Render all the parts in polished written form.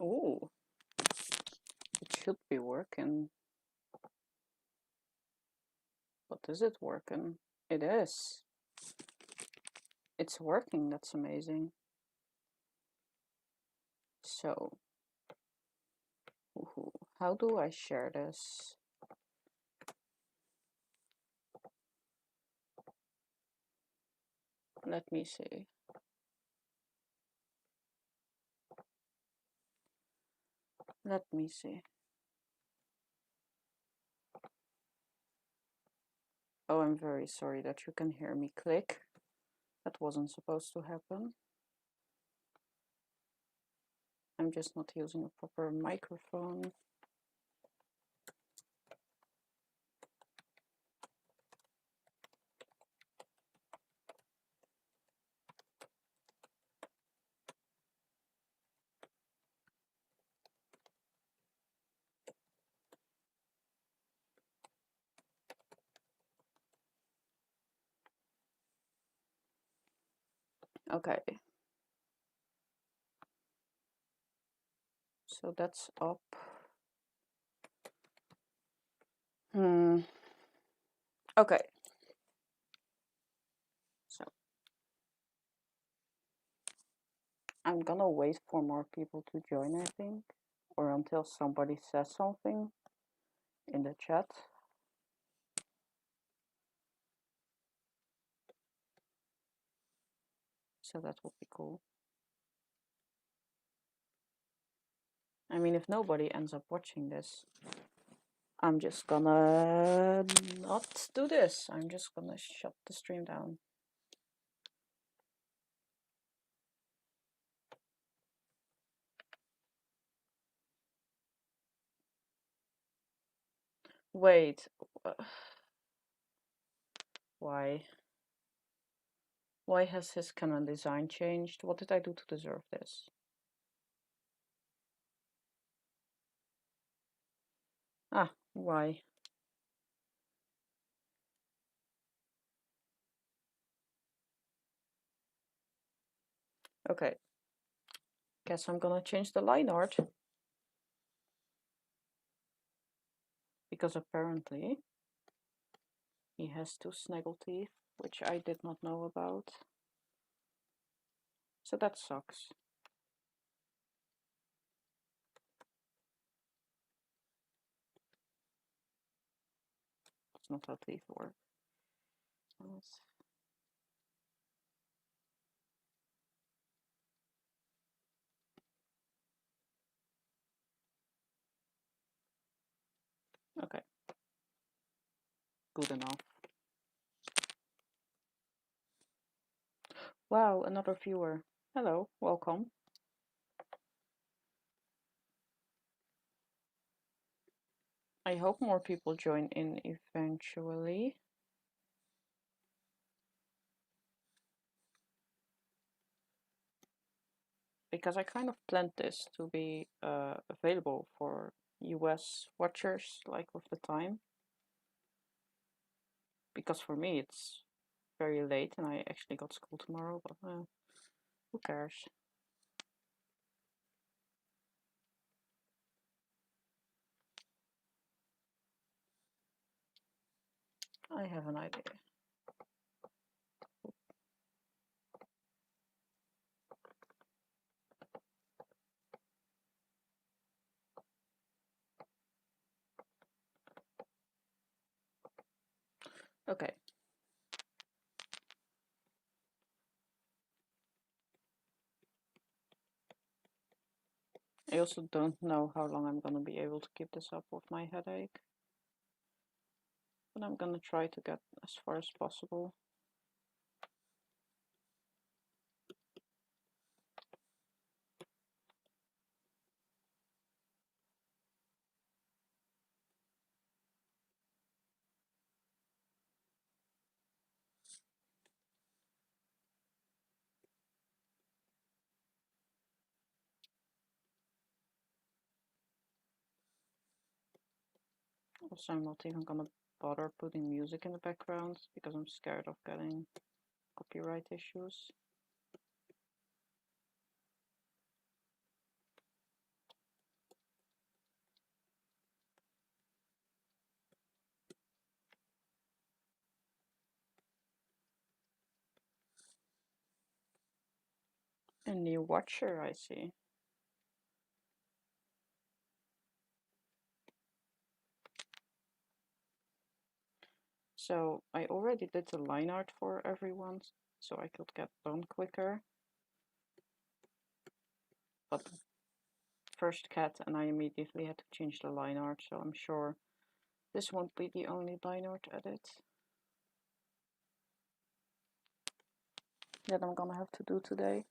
Oh, it should be working. But is it working? It is. It's working, that's amazing. So, how do I share this? Let me see. Let me see. Oh, I'm very sorry that you can hear me click. That wasn't supposed to happen. I'm just not using a proper microphone. Okay. So that's up. Okay. So I'm gonna wait for more people to join, I think, or until somebody says something in the chat. So that would be cool. I mean, if nobody ends up watching this, I'm just gonna not do this. I'm just gonna shut the stream down. Wait. Why? Why has his canon design changed? What did I do to deserve this? Ah, why? Okay. Guess I'm gonna change the line art. Because apparently he has 2 snaggle teeth, which I did not know about. So that sucks. That's not how teeth work. Okay. Good enough. Wow, another viewer. Hello, welcome. I hope more people join in eventually. Because I kind of planned this to be available for US watchers, like with the time. Because for me it's very late and I actually got school tomorrow, but who cares? I have an idea. Okay. I also don't know how long I'm gonna be able to keep this up with my headache. But I'm gonna try to get as far as possible. Also, I'm not even gonna bother putting music in the background because I'm scared of getting copyright issues. A new watcher, I see. So I already did the line art for everyone, so I could get done quicker. But first cat, and I immediately had to change the line art, so I'm sure this won't be the only line art edit that I'm gonna have to do today.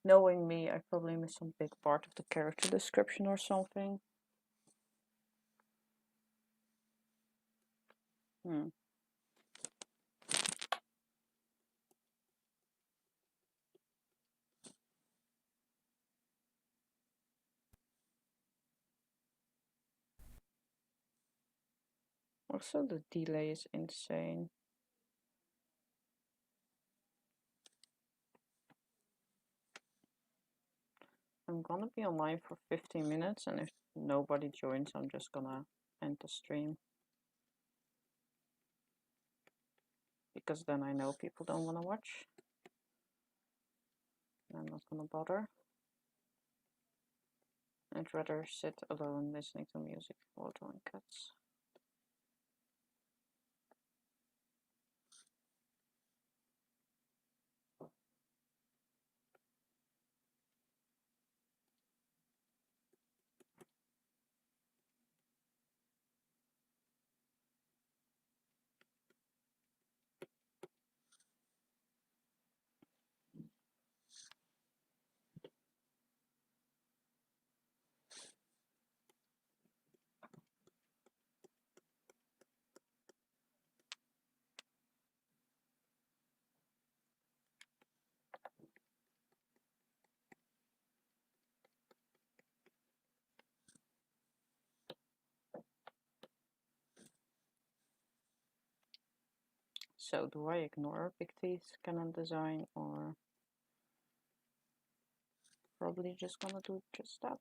Knowing me, I probably missed some big part of the character description or something. Also, the delay is insane. I'm gonna be online for 15 minutes, and if nobody joins, I'm just gonna end the stream. Because then I know people don't wanna watch. I'm not gonna bother. I'd rather sit alone listening to music while drawing cats. So do I ignore Big T's canon design, or probably just gonna do just that?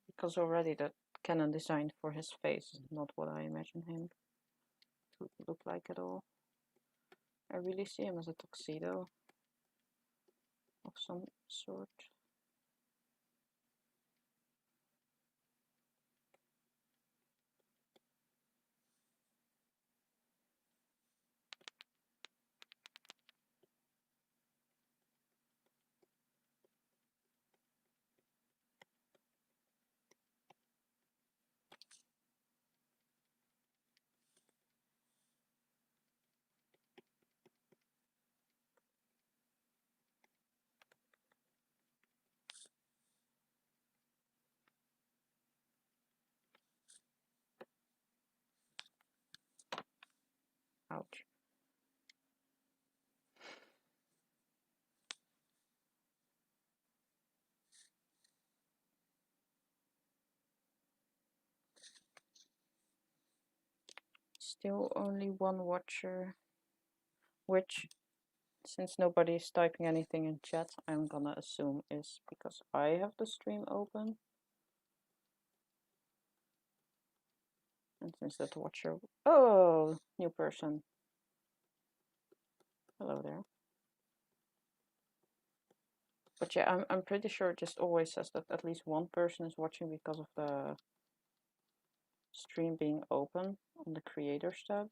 Because already the canon design for his face is not what I imagine him to look like at all. I really see him as a tuxedo of some sort. Ouch. Still only one watcher, which, since nobody is typing anything in chat, I'm gonna assume is because I have the stream open. And since that watcher... Oh, new person. Hello there. But yeah, I'm pretty sure it just always says that at least one person is watching because of the stream being open on the creators tab.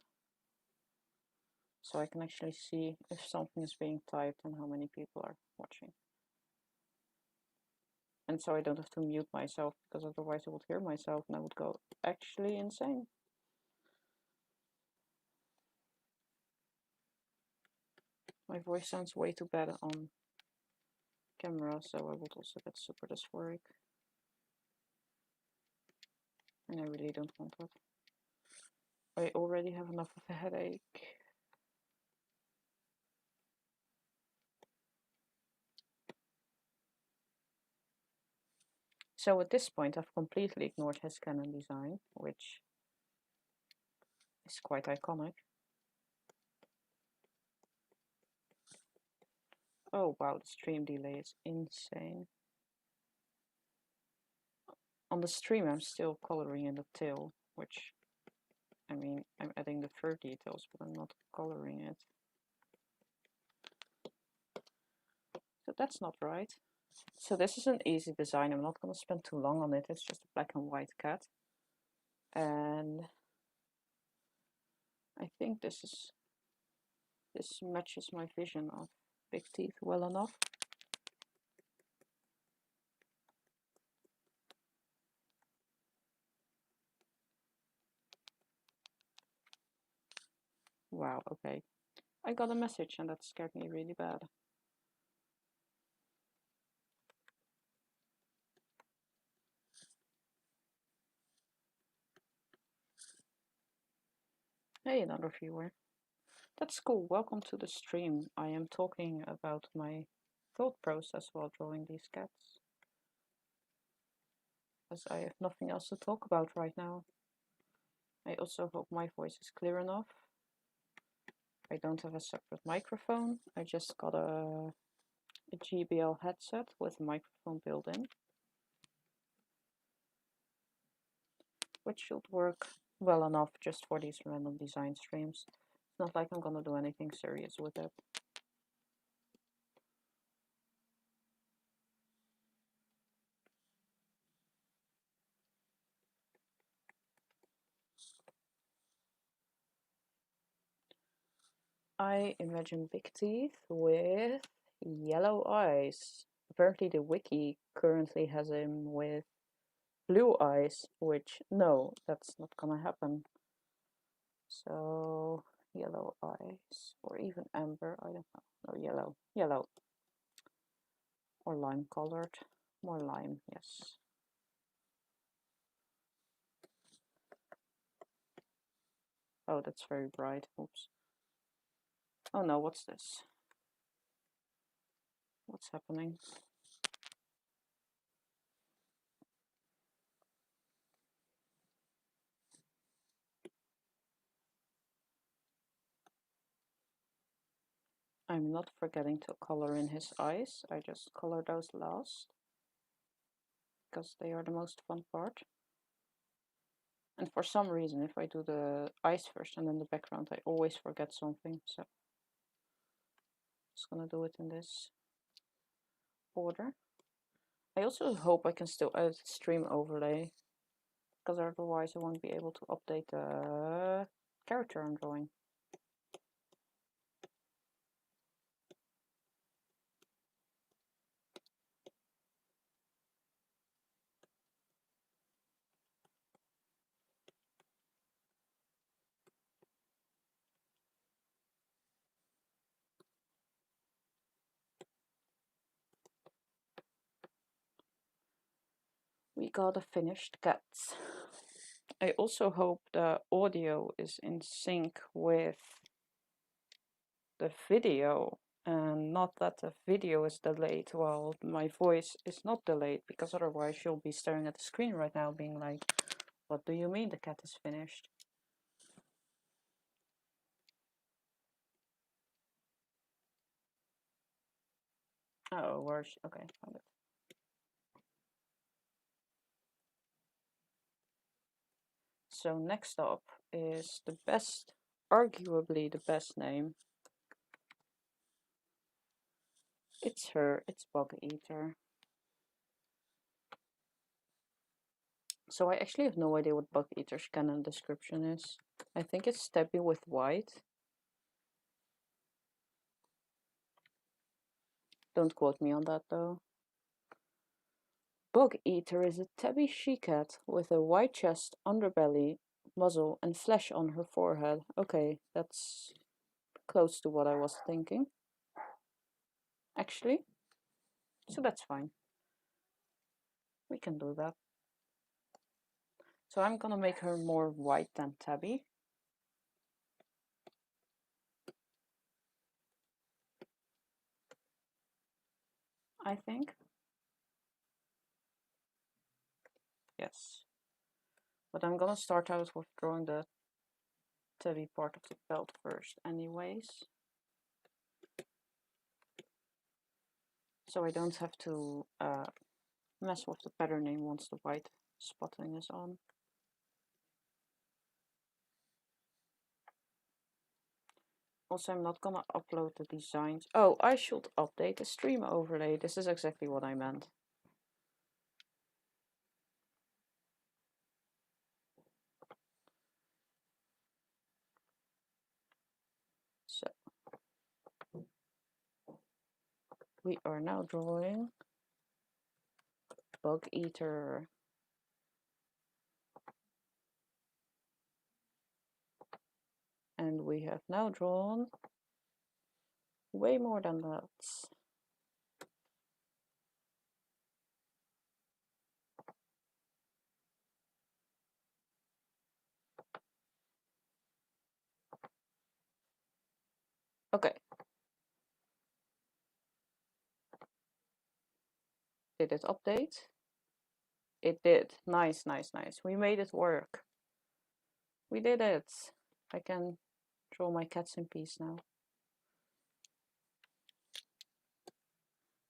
So I can actually see if something is being typed and how many people are watching. And so I don't have to mute myself, because otherwise I would hear myself and I would go actually insane. My voice sounds way too bad on camera, so I would also get super dysphoric. And I really don't want that. I already have enough of a headache. So at this point I've completely ignored his canon design, which is quite iconic. Oh wow, the stream delay is insane. On the stream I'm still coloring in the tail, which, I mean, I'm adding the fur details, but I'm not coloring it. So that's not right. So this is an easy design. I'm not going to spend too long on it. It's just a black and white cat. And I think this matches my vision of big teeth well enough. Wow, okay. I got a message and that scared me really bad. Hey, another viewer. That's cool. Welcome to the stream. I am talking about my thought process while drawing these cats. Because I have nothing else to talk about right now. I also hope my voice is clear enough. I don't have a separate microphone. I just got a JBL headset with a microphone built in, which should work well enough just for these random design streams. It's not like I'm gonna do anything serious with it. I imagine big teeth with yellow eyes. Apparently the wiki currently has him with blue eyes, which, no, that's not gonna happen. So, yellow eyes, or even amber, I don't know. No, yellow. Or lime colored. More lime, yes. Oh, that's very bright. Oops. Oh no, what's this? What's happening? I'm not forgetting to color in his eyes. I just color those last, because they are the most fun part. And for some reason, if I do the eyes first and then the background, I always forget something. So I'm just gonna do it in this order. I also hope I can still edit stream overlay, because otherwise I won't be able to update the character I'm drawing. We got a finished cats. I also hope the audio is in sync with the video, and not that the video is delayed while my voice is not delayed, because otherwise you'll be staring at the screen right now being like, what do you mean the cat is finished? Oh, where's, okay, found it. So next up is the best, arguably the best name. It's her, it's Bug Eater. So I actually have no idea what Bug Eater's canon description is. I think it's tabby with white. Don't quote me on that though. Bug Eater is a tabby she-cat with a white chest, underbelly, muzzle, and flesh on her forehead. Okay, that's close to what I was thinking, actually. So that's fine. We can do that. So I'm gonna make her more white than tabby. I think. Yes. But I'm gonna start out with drawing the tabby part of the belt first anyways. So I don't have to mess with the patterning once the white spotting is on. Also, I'm not gonna upload the designs. Oh, I should update the stream overlay. This is exactly what I meant. So, we are now drawing Bug Eater. And we have now drawn way more than that. Okay. Did it update? It did. Nice, nice, nice. We made it work. We did it. I can draw my cats in peace now.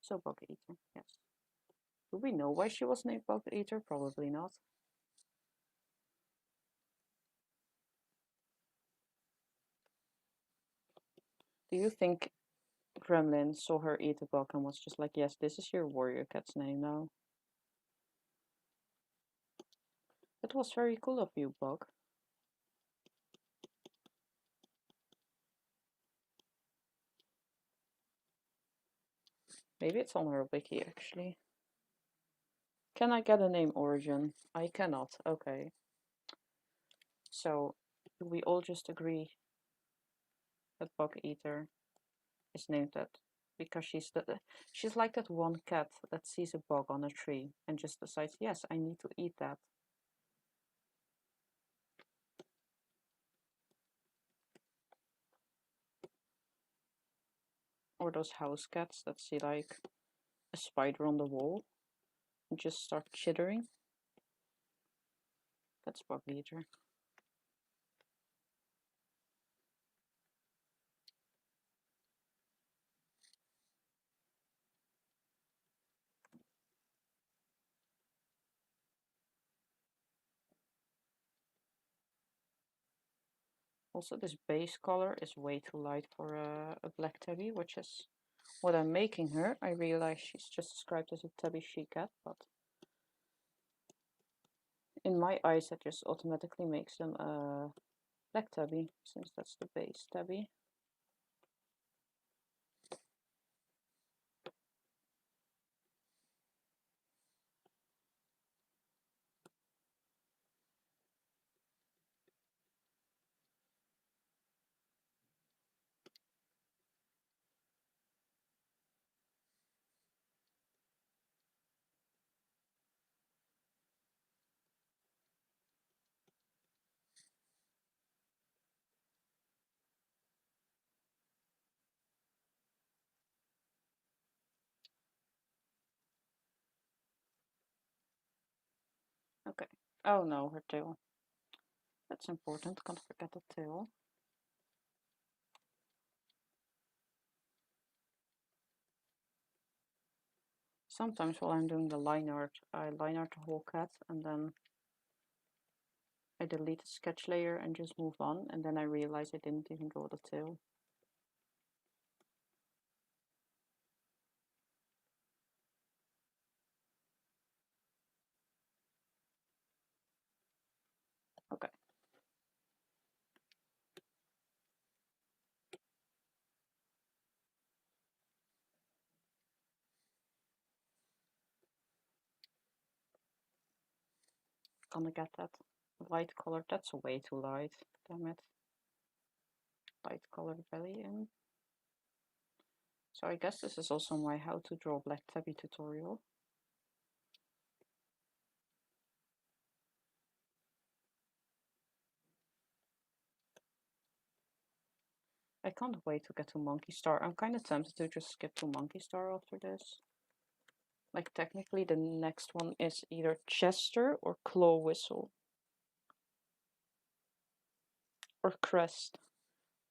So Bug Eater, yes. Do we know why she was named Bug Eater? Probably not. Do you think Gremlin saw her eat a bug and was just like, yes, this is your warrior cat's name now? That was very cool of you, Bug. Maybe it's on her wiki, actually. Can I get a name origin? I cannot. Okay. So, we all just agree that Bug Eater is named that because she's like that one cat that sees a bug on a tree and just decides, yes, I need to eat that. Or those house cats that see like a spider on the wall and just start chittering. That's Bug Eater. Also, this base color is way too light for a black tabby, which is what I'm making her. I realize she's just described as a tabby she-cat, but in my eyes that just automatically makes them a black tabby, since that's the base tabby. Okay. Oh no, her tail. That's important, can't forget the tail. Sometimes while I'm doing the line art, I line art the whole cat and then I delete the sketch layer and just move on, and then I realize I didn't even draw the tail. Okay. Gonna get that light color. That's way too light. Damn it. Light colored belly in. So I guess this is also my how to draw black tabby tutorial. I can't wait to get to Monkey Star. I'm kind of tempted to just skip to Monkey Star after this. Like technically the next one is either Chester or Claw Whistle. Or Crest.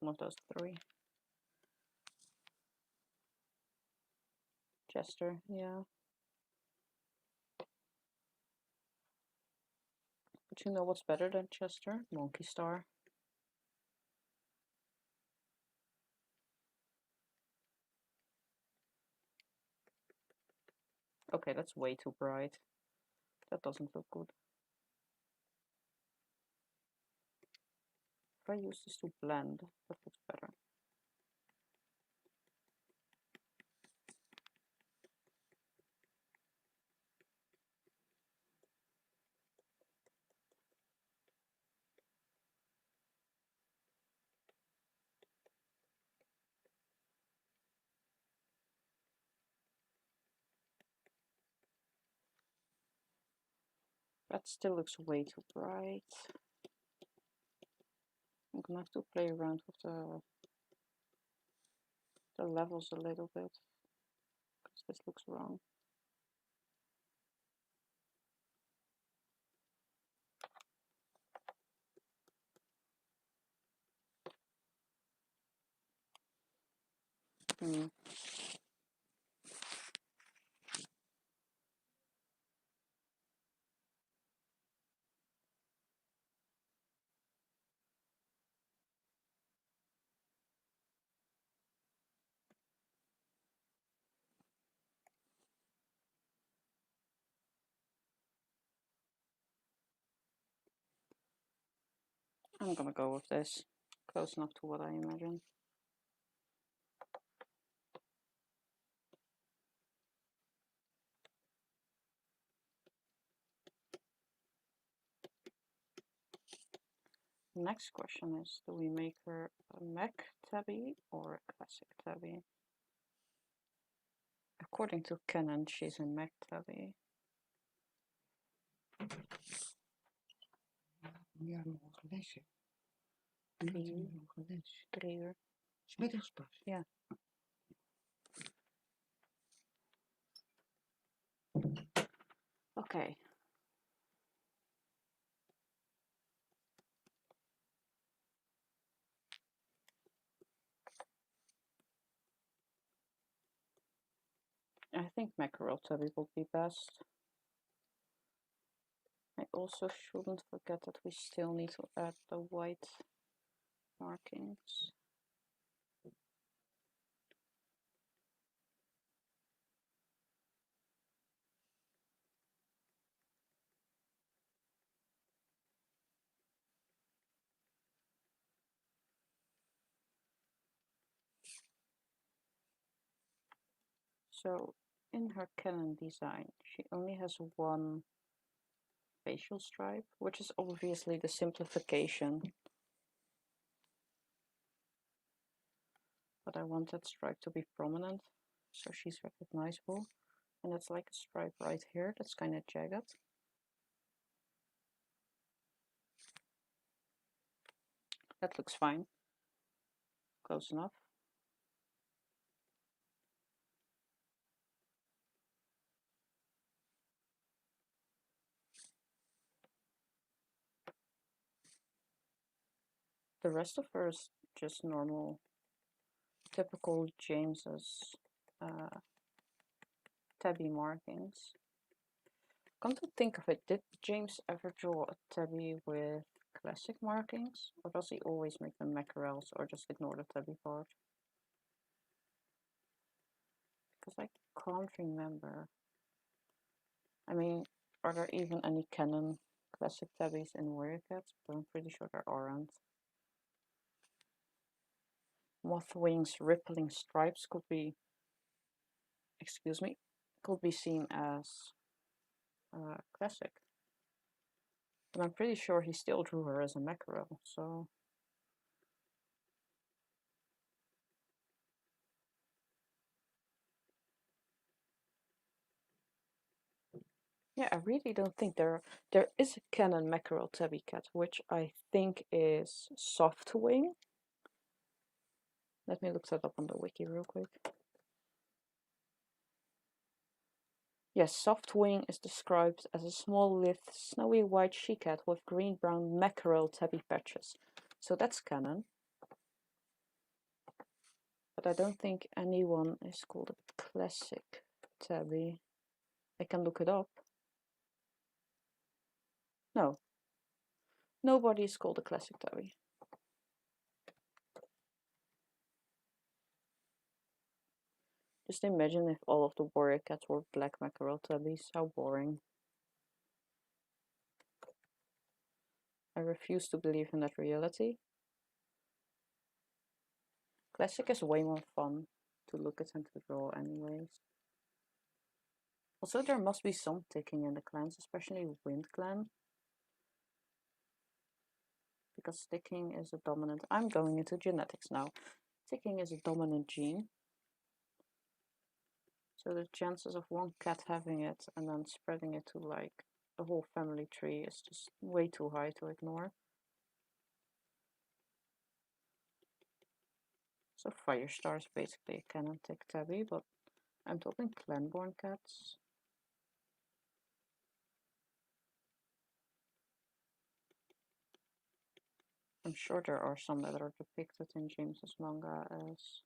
One of those three. Chester, yeah. But you know what's better than Chester? Monkey Star. Okay, that's way too bright. That doesn't look good. If I use this to blend, that looks better. That still looks way too bright. I'm gonna have to play around with the levels a little bit, because this looks wrong. I'm gonna go with this. Close enough to what I imagine. Next question is, do we make her a Mac tabby or a classic tabby? According to Canon, she's a Mac tabby. Ja, nog een lesje. 3 uur. Smiddags pas. Ja. Okay. I think mackerel tabby would be best. I also shouldn't forget that we still need to add the white markings. So in her Canon design, she only has one facial stripe, which is obviously the simplification. But I want that stripe to be prominent, so she's recognizable. And it's like a stripe right here that's kind of jagged. That looks fine. Close enough. The rest of her is just normal, typical James's tabby markings. Come to think of it, did James ever draw a tabby with classic markings? Or does he always make them mackerels or just ignore the tabby part? Because I can't remember. I mean, are there even any Canon classic tabbies in Warrior Cats? But I'm pretty sure there aren't. Mothwing's rippling stripes could be, excuse me, could be seen as classic. But I'm pretty sure he still drew her as a mackerel, so... Yeah, I really don't think there is a Canon mackerel tabby cat, which I think is Softwing. Let me look that up on the wiki real quick. Yes, Softwing is described as a small, lithe, snowy white she-cat with green-brown mackerel tabby patches. So that's Canon. But I don't think anyone is called a classic tabby. I can look it up. No. Nobody is called a classic tabby. Just imagine if all of the warrior cats were black mackerel tabbies. How boring. I refuse to believe in that reality. Classic is way more fun to look at and to draw anyways. Also, there must be some ticking in the clans, especially Wind Clan. Because ticking is a dominant... I'm going into genetics now. Ticking is a dominant gene. So the chances of one cat having it and then spreading it to like a whole family tree is just way too high to ignore. So Firestar is basically a canon tick tabby, but I'm talking clan-born cats. I'm sure there are some that are depicted in James's manga as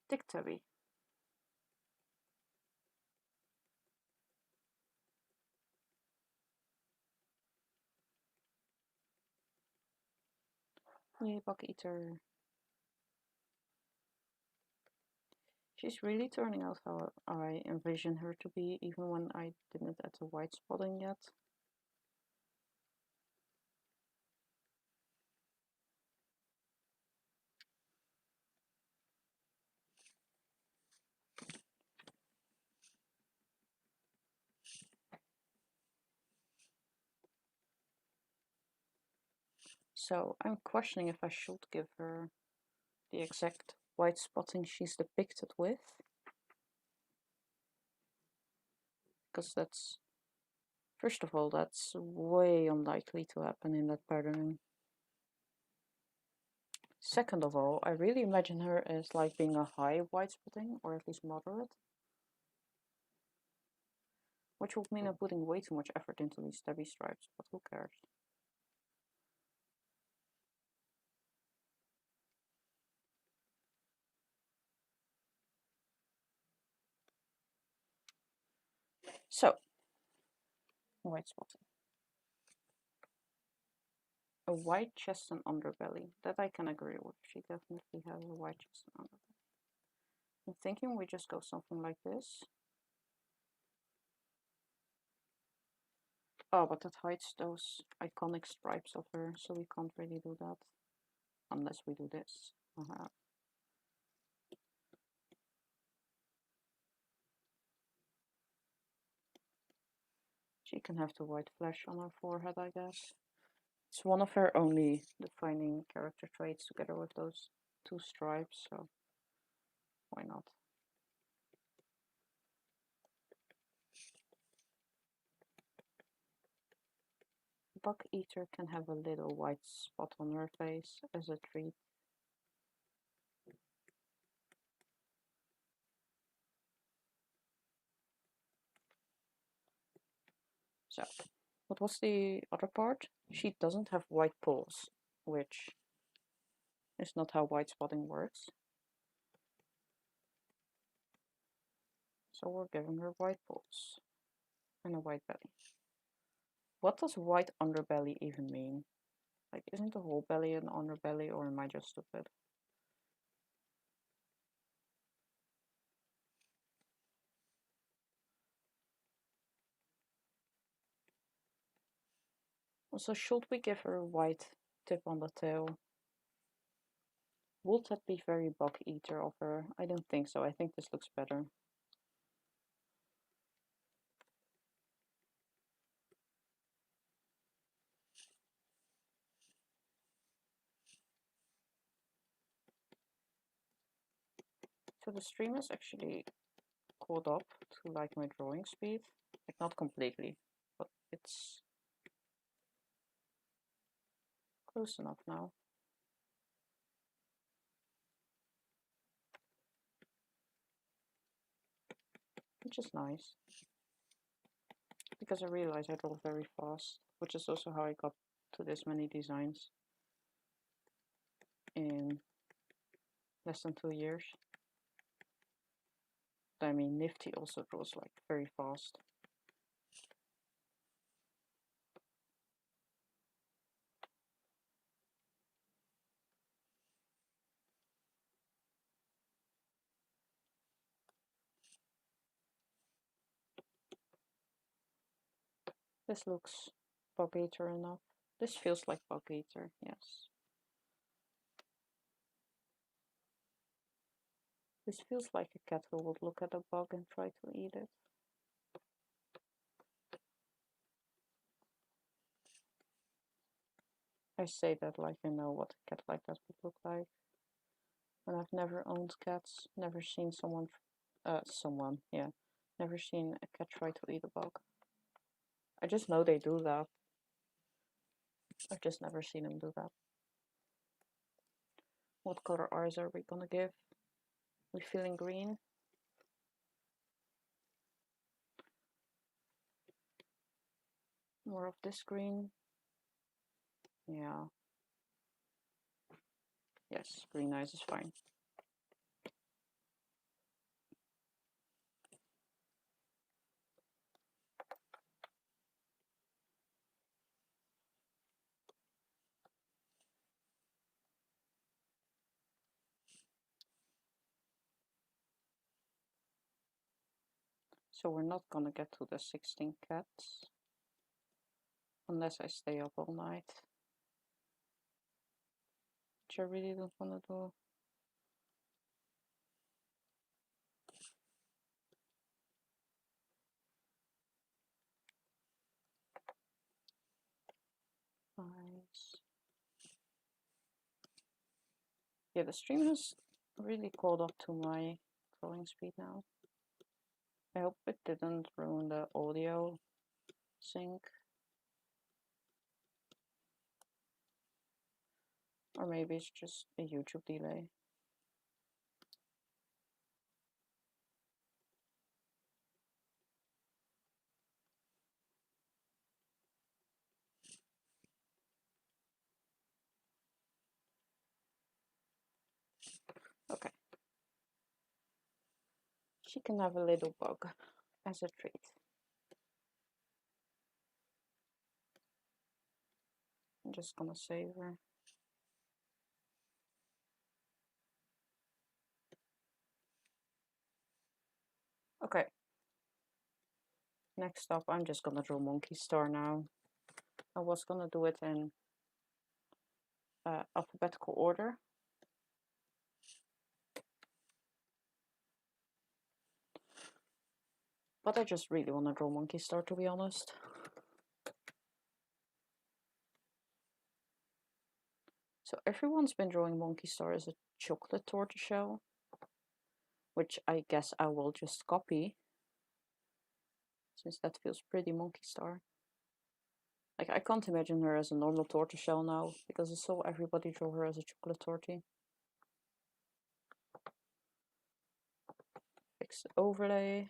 tick tabby. Yay, Buck Eater. She's really turning out how I envision her to be, even when I didn't add the white spotting yet. So I'm questioning if I should give her the exact white spotting she's depicted with. Because that's, first of all, that's way unlikely to happen in that pattern. Second of all, I really imagine her as like being a high white spotting, or at least moderate. Which would mean I'm putting way too much effort into these tabby stripes, but who cares? So, white spotting. A white chest and underbelly. That I can agree with. She definitely has a white chest and underbelly. I'm thinking we just go something like this. Oh, but that hides those iconic stripes of her, so we can't really do that. Unless we do this. She can have the white flesh on her forehead, I guess. It's one of her only defining character traits together with those two stripes, so why not? Buck Eater can have a little white spot on her face as a treat. So, what was the other part? She doesn't have white paws, which is not how white spotting works. So we're giving her white paws and a white belly. What does white underbelly even mean? Like, isn't the whole belly an underbelly, or am I just stupid? Also, should we give her a white tip on the tail? Would that be very Buck Eater of her? I don't think so. I think this looks better. So the stream is actually caught up to like my drawing speed. Like, not completely, but it's close enough now. Which is nice. Because I realize I draw very fast, which is also how I got to this many designs in less than 2 years. I mean, Nifty also draws like very fast. This looks bug eater enough. This feels like bug eater, yes. This feels like a cat who would look at a bug and try to eat it. I say that like I know what a cat like that would look like. And I've never owned cats, never seen never seen a cat try to eat a bug. I just know they do that. I've just never seen them do that. What color eyes are we gonna give? We feeling green? More of this green? Yeah. Yes, green eyes is fine. So we're not gonna get to the 16 cats unless I stay up all night, which I really don't want to do. Eyes. Yeah, the stream has really caught up to my drawing speed now. I hope it didn't ruin the audio sync. Or maybe it's just a YouTube delay. Okay. She can have a little bug as a treat. I'm just gonna save her. Okay. Next up, I'm just gonna draw Monkey Star now. I was gonna do it in alphabetical order. But I just really want to draw Monkey Star, to be honest. So everyone's been drawing Monkey Star as a chocolate tortoiseshell, which I guess I will just copy, since that feels pretty Monkey Star. Like, I can't imagine her as a normal tortoiseshell now, because I saw everybody draw her as a chocolate torty. Fix the overlay.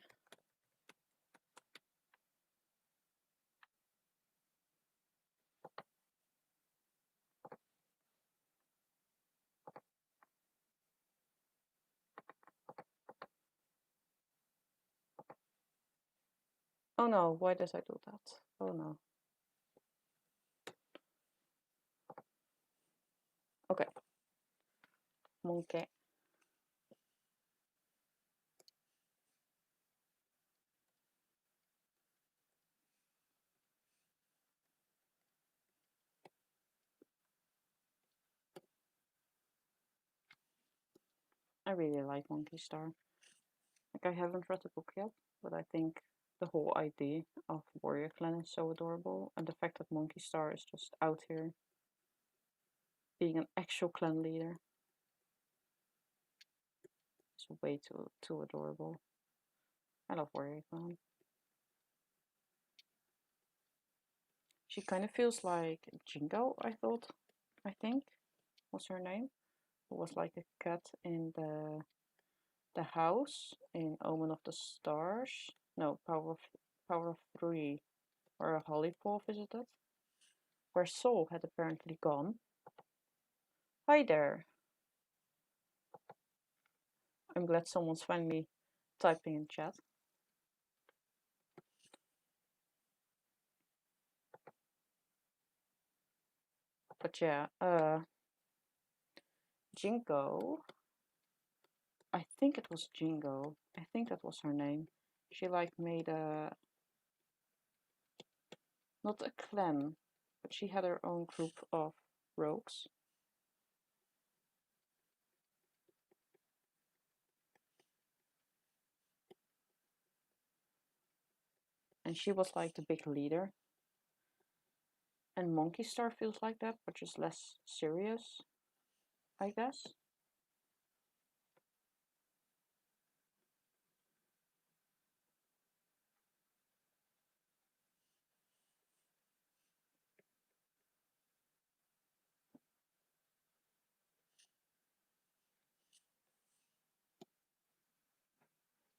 Oh no, why did I do that? Oh no. Okay. Monkey. I really like Monkey Star. Like, I haven't read the book yet, but I think the whole idea of Warrior Clan is so adorable, and the fact that Monkey Star is just out here being an actual clan leader is way too adorable. I love Warrior Clan. She kind of feels like Jingo, I think was her name. It was like a cat in the house in Omen of the Stars. No, Power of Three, or a Hollypaw visited, where Soul had apparently gone. Hi there. I'm glad someone's finally typing in chat. But yeah, Jingo. I think it was Jingo. I think that was her name. She like made a not a clan, but she had her own group of rogues. And she was like the big leader. And Monkey Star feels like that, but just less serious, I guess.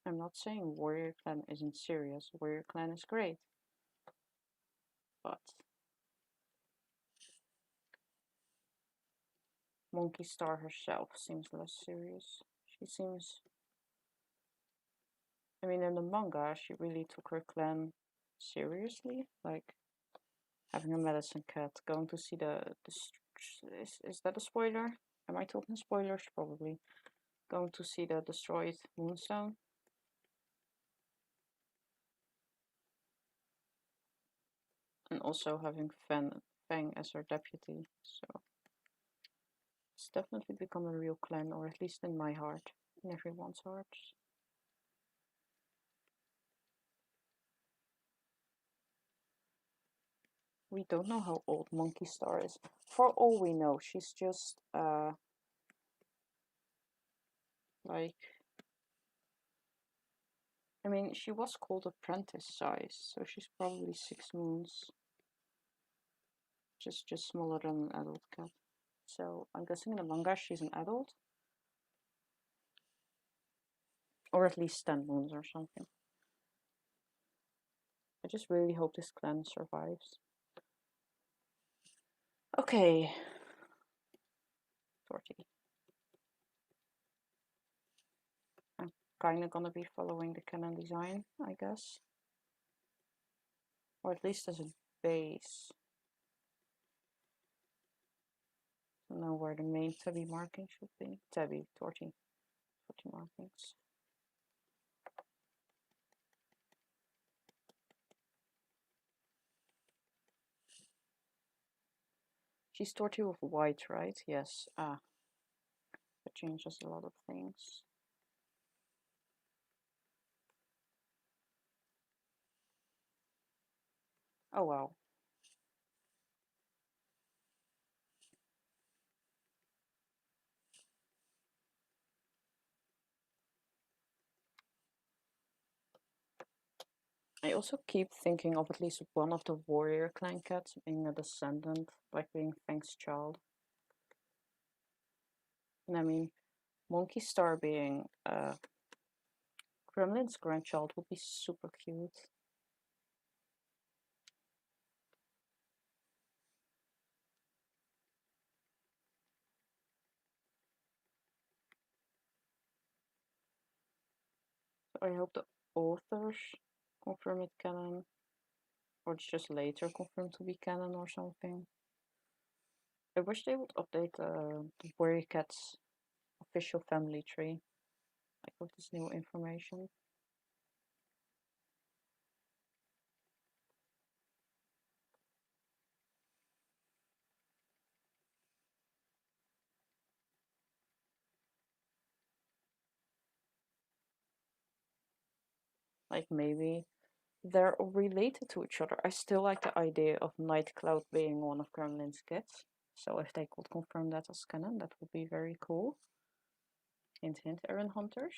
I'm not saying Warrior Clan isn't serious. Warrior Clan is great. But Monkey Star herself seems less serious. She seems... I mean, in the manga, she really took her clan seriously. Like, having a medicine cat, going to see the is that a spoiler? Am I talking spoilers? Probably. Going to see the destroyed moonstone. And also having Fang as her deputy. So it's definitely become a real clan, or at least in my heart, in everyone's hearts. We don't know how old Monkey Star is. For all we know, she's just like, I mean, she was called apprentice size, so she's probably 6 moons. Just smaller than an adult cat. So I'm guessing in the manga she's an adult. Or at least 10 moons or something. I just really hope this clan survives. Okay. Torty. I'm kinda gonna be following the canon design, I guess. Or at least as a base. I don't know where the main tabby marking should be. Tabby, Torty markings. She's Torty with white, right? Yes. Ah. That changes a lot of things. Oh wow. I also keep thinking of at least one of the warrior clan cats being a descendant, like being Fang's child. And I mean, Monkey Star being Gremlin's grandchild would be super cute. So I hope the authors confirm it canon, or it's just later confirmed to be canon or something. I wish they would update the Warrior Cat's official family tree, like with this new information. Like maybe they're related to each other. I still like the idea of Nightcloud being one of Gremlin's kids. So if they could confirm that as canon, that would be very cool. Hint hint, Aaron Hunters.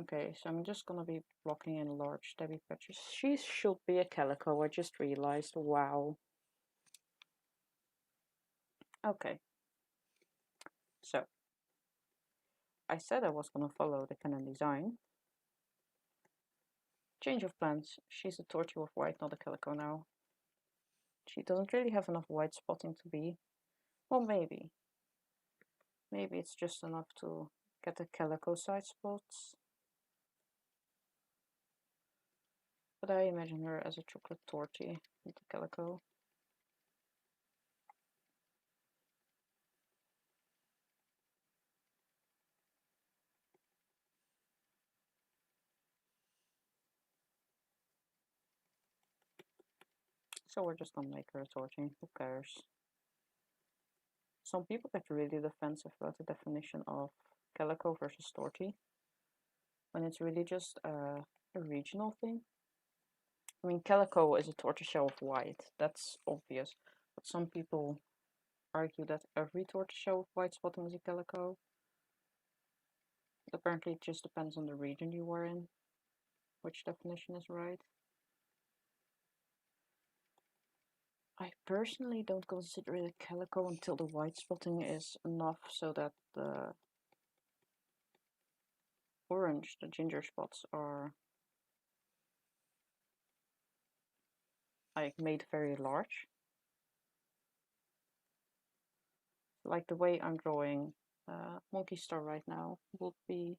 Okay, so I'm just gonna be blocking in large stabby patches. She should be a calico, I just realized. Wow. Okay. So I said I was gonna follow the canon design. Change of plans. She's a torture with white, not a calico now. She doesn't really have enough white spotting to be. Well, maybe. Maybe it's just enough to get the calico side spots. But I imagine her as a chocolate torty with the calico. So we're just gonna make her a tortilla. Who cares? Some people get really defensive about the definition of calico versus torty, when it's really just a regional thing. I mean, calico is a tortoiseshell of white. That's obvious. But some people argue that every tortoiseshell with white spotting is a calico. Apparently, it just depends on the region you are in, which definition is right. I personally don't consider it a calico until the white spotting is enough so that the orange, the ginger spots, are like made very large. Like the way I'm drawing Monkey Star right now would be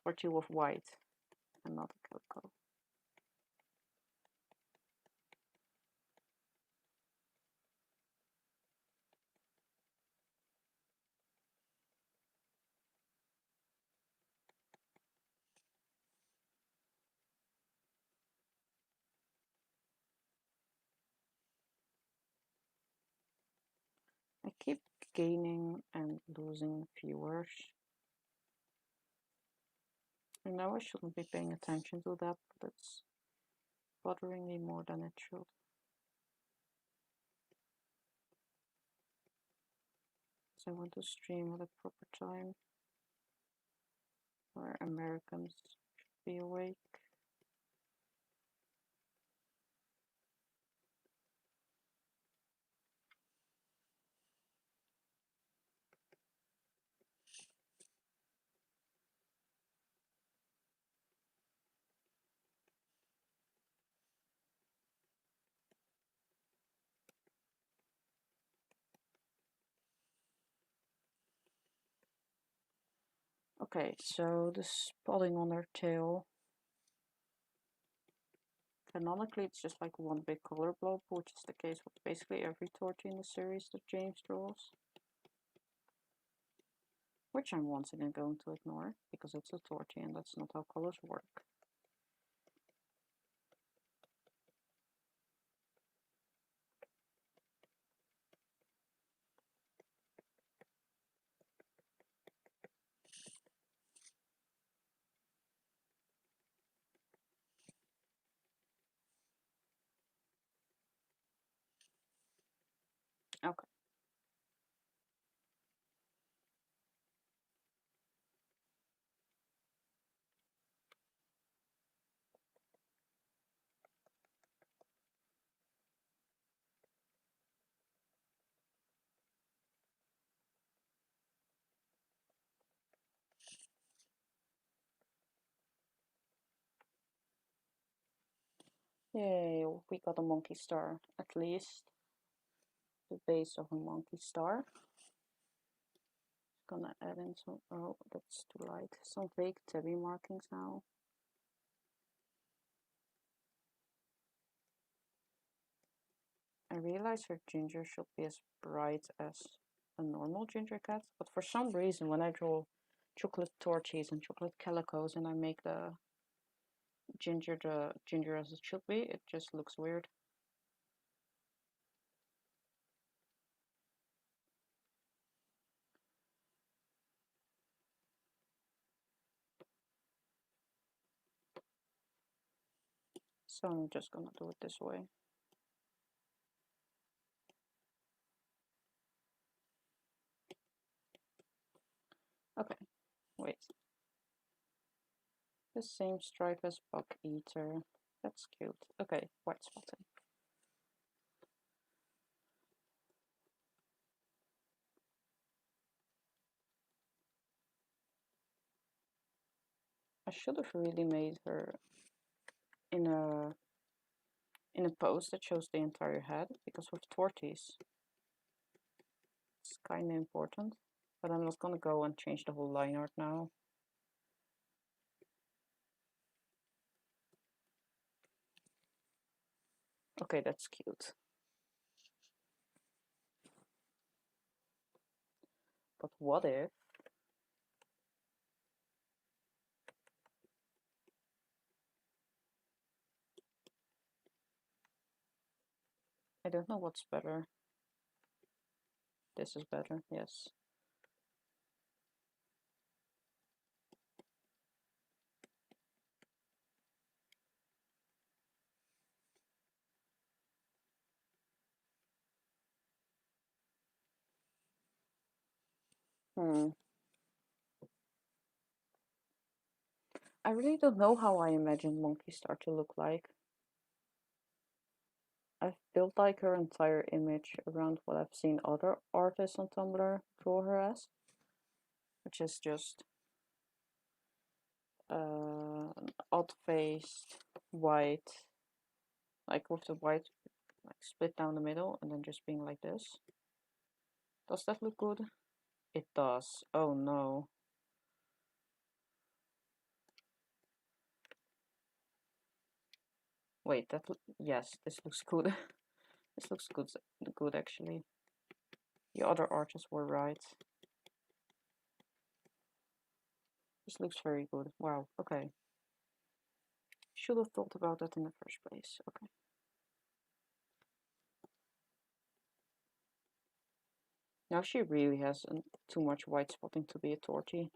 tortilla with white and not a calico. I keep gaining and losing viewers. I know I shouldn't be paying attention to that, but it's bothering me more than it should. So I want to stream at a proper time where Americans should be awake. Okay, so the spotting on their tail, canonically it's just like one big color blob, which is the case with basically every tortilla in the series that James draws. Which I'm once again going to ignore, because it's a tortilla and that's not how colors work. Okay. Yay, we got a monkey star, at least the base of a monkey star. Gonna add in some, oh, that's too light, some fake tabby markings now. I realize her ginger should be as bright as a normal ginger cat, but for some reason when I draw chocolate torchies and chocolate calicos and I make the ginger as it should be, it just looks weird. So I'm just gonna do it this way. Okay, wait. The same stripe as Buck Eater. That's cute. Okay, white spotting. I should have really made her in a pose that shows the entire head, because with torties it's kinda important. But I'm not gonna go and change the whole line art now. Okay, that's cute. But what if don't know what's better. This is better, yes. I really don't know how I imagine Monkey Star to look like. I've built like her entire image around what I've seen other artists on Tumblr draw her as, which is just an odd-faced white, like with the white like split down the middle and then just being like this. Does that look good? It does. Oh no. Wait, yes, this looks good. This looks good actually. The other artists were right. This looks very good. Wow, okay. Should have thought about that in the first place. Okay. Now she really has too much white spotting to be a tortie.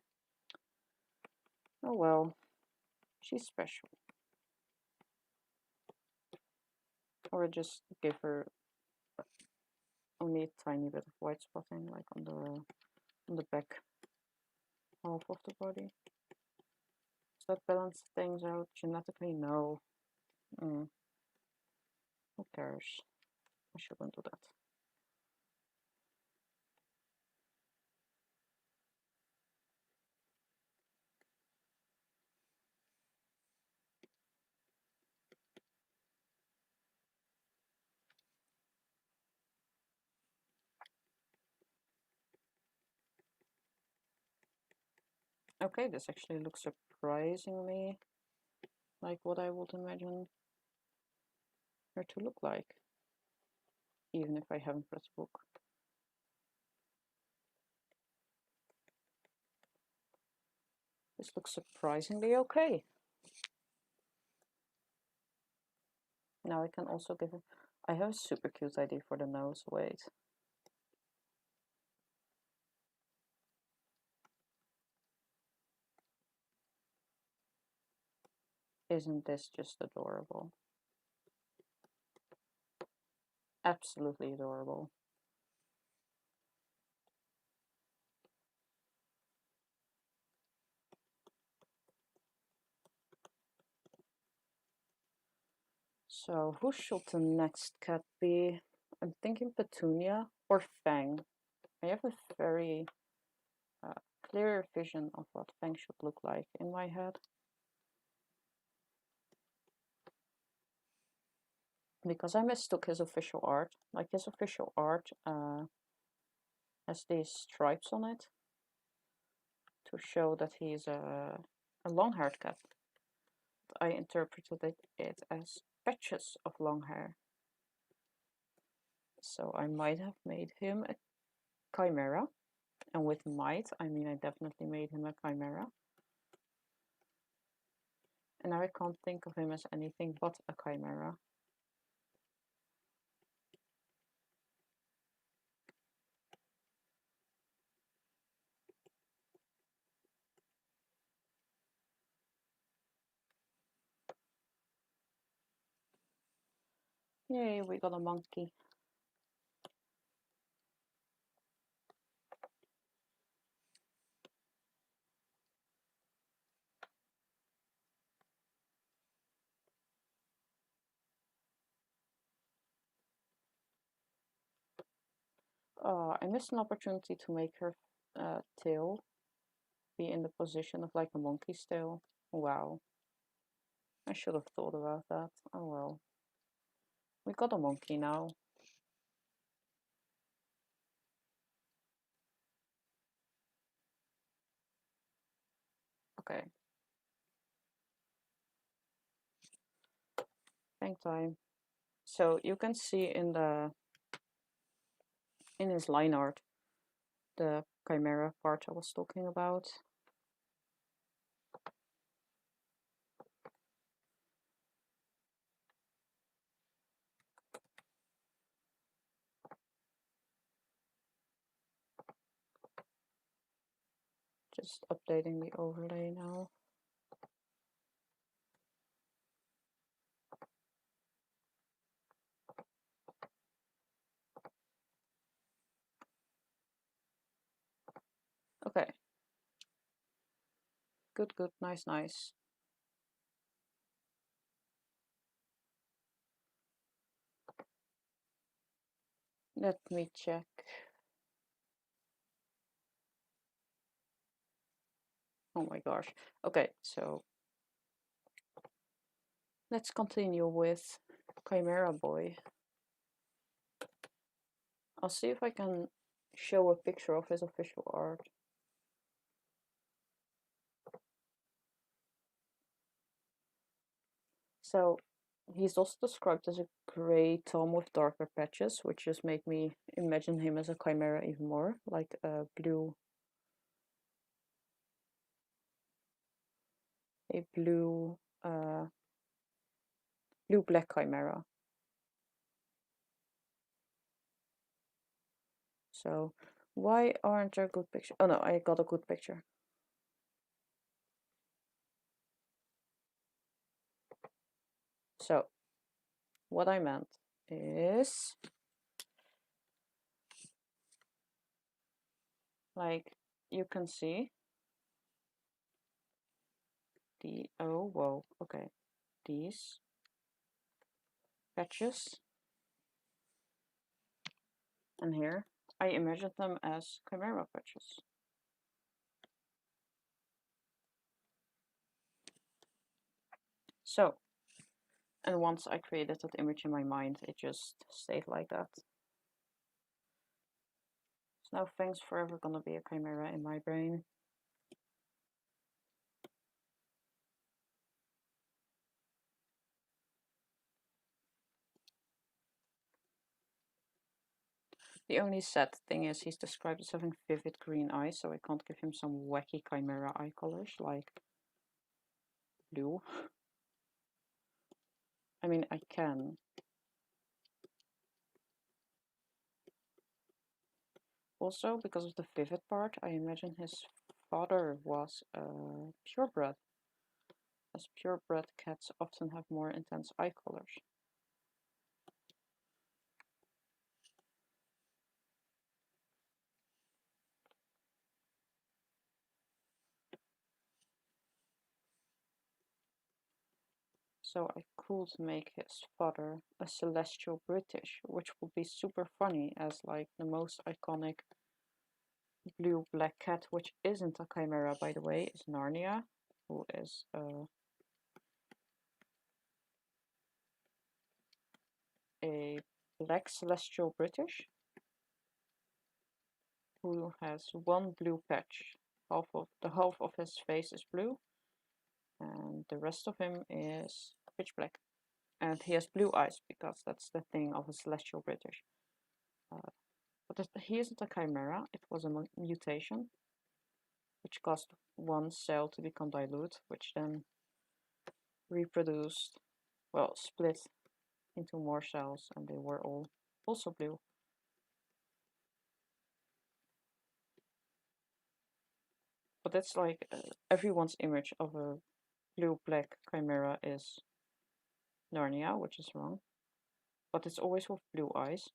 Oh well, she's special. Or just give her only a tiny bit of white spotting, like on the back half of the body. Does that balance things out genetically? No. Who cares? I shouldn't do that. Okay, this actually looks surprisingly like what I would imagine her to look like, even if I haven't read the book. This looks surprisingly okay. Now I can also give her... I have a super cute idea for the nose, wait. Isn't this just adorable? Absolutely adorable. So, who should the next cat be? I'm thinking Petunia or Fang. I have a very clear vision of what Fang should look like in my head. Because I mistook his official art. Like, his official art has these stripes on it to show that he's a long-haired cat. I interpreted it as patches of long hair. So I might have made him a chimera. And with might, I mean I definitely made him a chimera. And now I can't think of him as anything but a chimera. Yay, we got a monkey. I missed an opportunity to make her tail be in the position of like a monkey's tail. Wow. I should have thought about that. Oh well. We got a monkey now. Okay. Bank time. So you can see in his line art the chimera part I was talking about. Just updating the overlay now. Okay. Good, good, nice, nice. Let me check. Oh my gosh. Okay, so let's continue with Chimera Boy. I'll see if I can show a picture of his official art. So he's also described as a grey Tom with darker patches, which just make me imagine him as a chimera even more, like a blue uh, blue-black chimera. So why aren't there good pictures? Oh no, I got a good picture. So what I meant is, like, you can see the, oh whoa, okay, these patches, and here I imagined them as chimera patches. So, and once I created that image in my mind, it just stayed like that. So now things forever gonna be a chimera in my brain. The only sad thing is he's described as having vivid green eyes, so I can't give him some wacky chimera eye colors like blue. I mean, I can. Also, because of the vivid part, I imagine his father was purebred, as purebred cats often have more intense eye colors. So I could make his father a celestial British, which would be super funny, as like the most iconic blue-black cat, which isn't a chimera by the way, is Narnia, who is a black celestial British who has one blue patch. Half of his face is blue, and the rest of him is pitch black. And he has blue eyes because that's the thing of a celestial British. But he isn't a chimera. It was a mutation, which caused one cell to become dilute, which then reproduced, well, split into more cells, and they were all also blue. But that's like everyone's image of a blue-black chimera is Narnia, which is wrong. But it's always with blue eyes.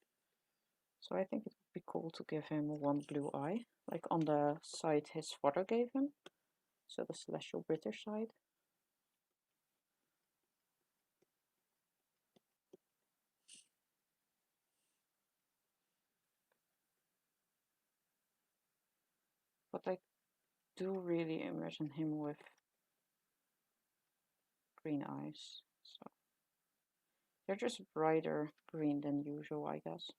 So I think it would be cool to give him one blue eye, like on the side his father gave him. So the celestial British side. But I do really imagine him with green eyes. So they're just brighter green than usual, I guess.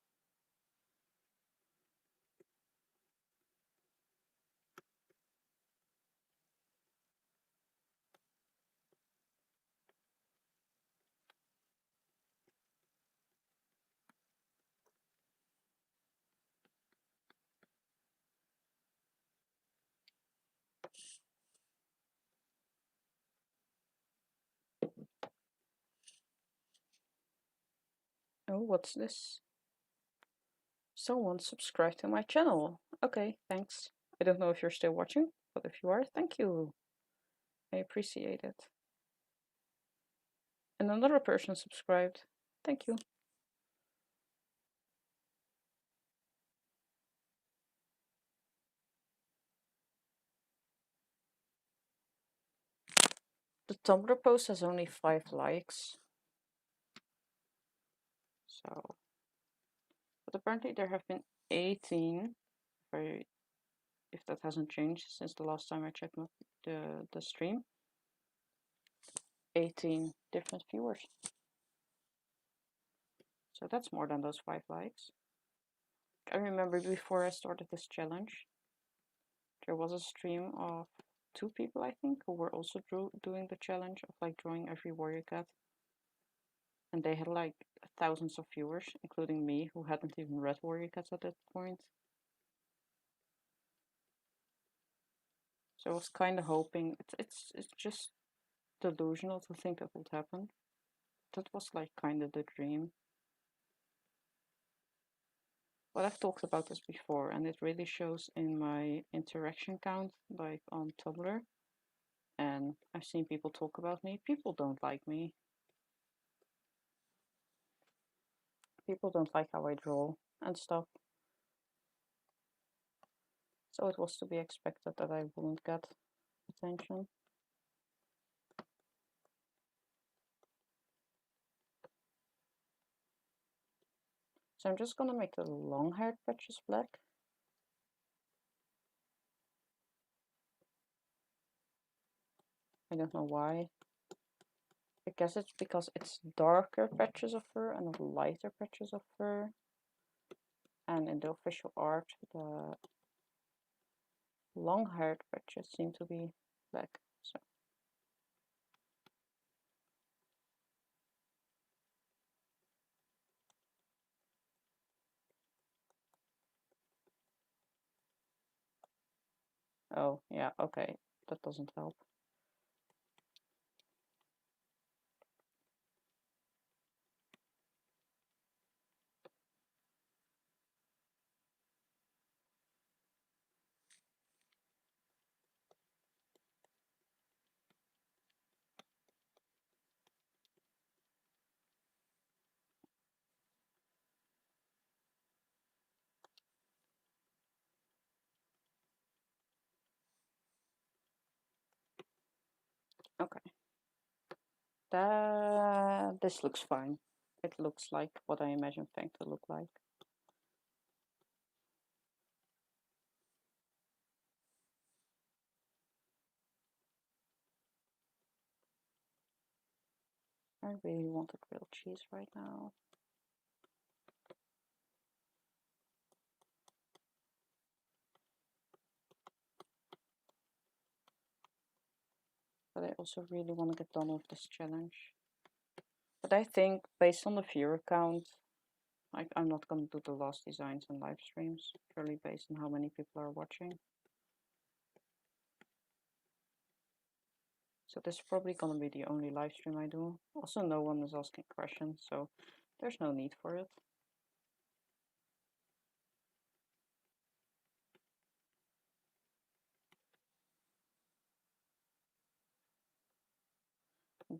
Oh, what's this? Someone subscribed to my channel. Okay, thanks. I don't know if you're still watching. But if you are, thank you. I appreciate it. And another person subscribed. Thank you. The Tumblr post has only 5 likes. So, but apparently there have been 18, if that hasn't changed since the last time I checked the stream. 18 different viewers. So that's more than those 5 likes. I remember before I started this challenge, there was a stream of 2 people, I think, who were also doing the challenge of like drawing every warrior cat. And they had like thousands of viewers, including me, who hadn't even read warrior cats at that point. So I was kind of hoping, it's just delusional to think that would happen. That was like kind of the dream. But I've talked about this before, and it really shows in my interaction count, like on Tumblr. And I've seen people talk about me. People don't like me. People don't like how I draw and stuff. So it was to be expected that I wouldn't get attention. So I'm just gonna make the long-haired patches black. I don't know why. I guess it's because it's darker patches of fur and not lighter patches of fur. And in the official art, the long-haired patches seem to be black. So oh yeah, okay, that doesn't help. Okay. This looks fine. It looks like what I imagine Fang to look like. I really want a grilled cheese right now. But I also really want to get done with this challenge. But I think, based on the viewer count, I'm not going to do the last designs and live streams, purely based on how many people are watching. So this is probably going to be the only live stream I do. Also, no one is asking questions, so there's no need for it.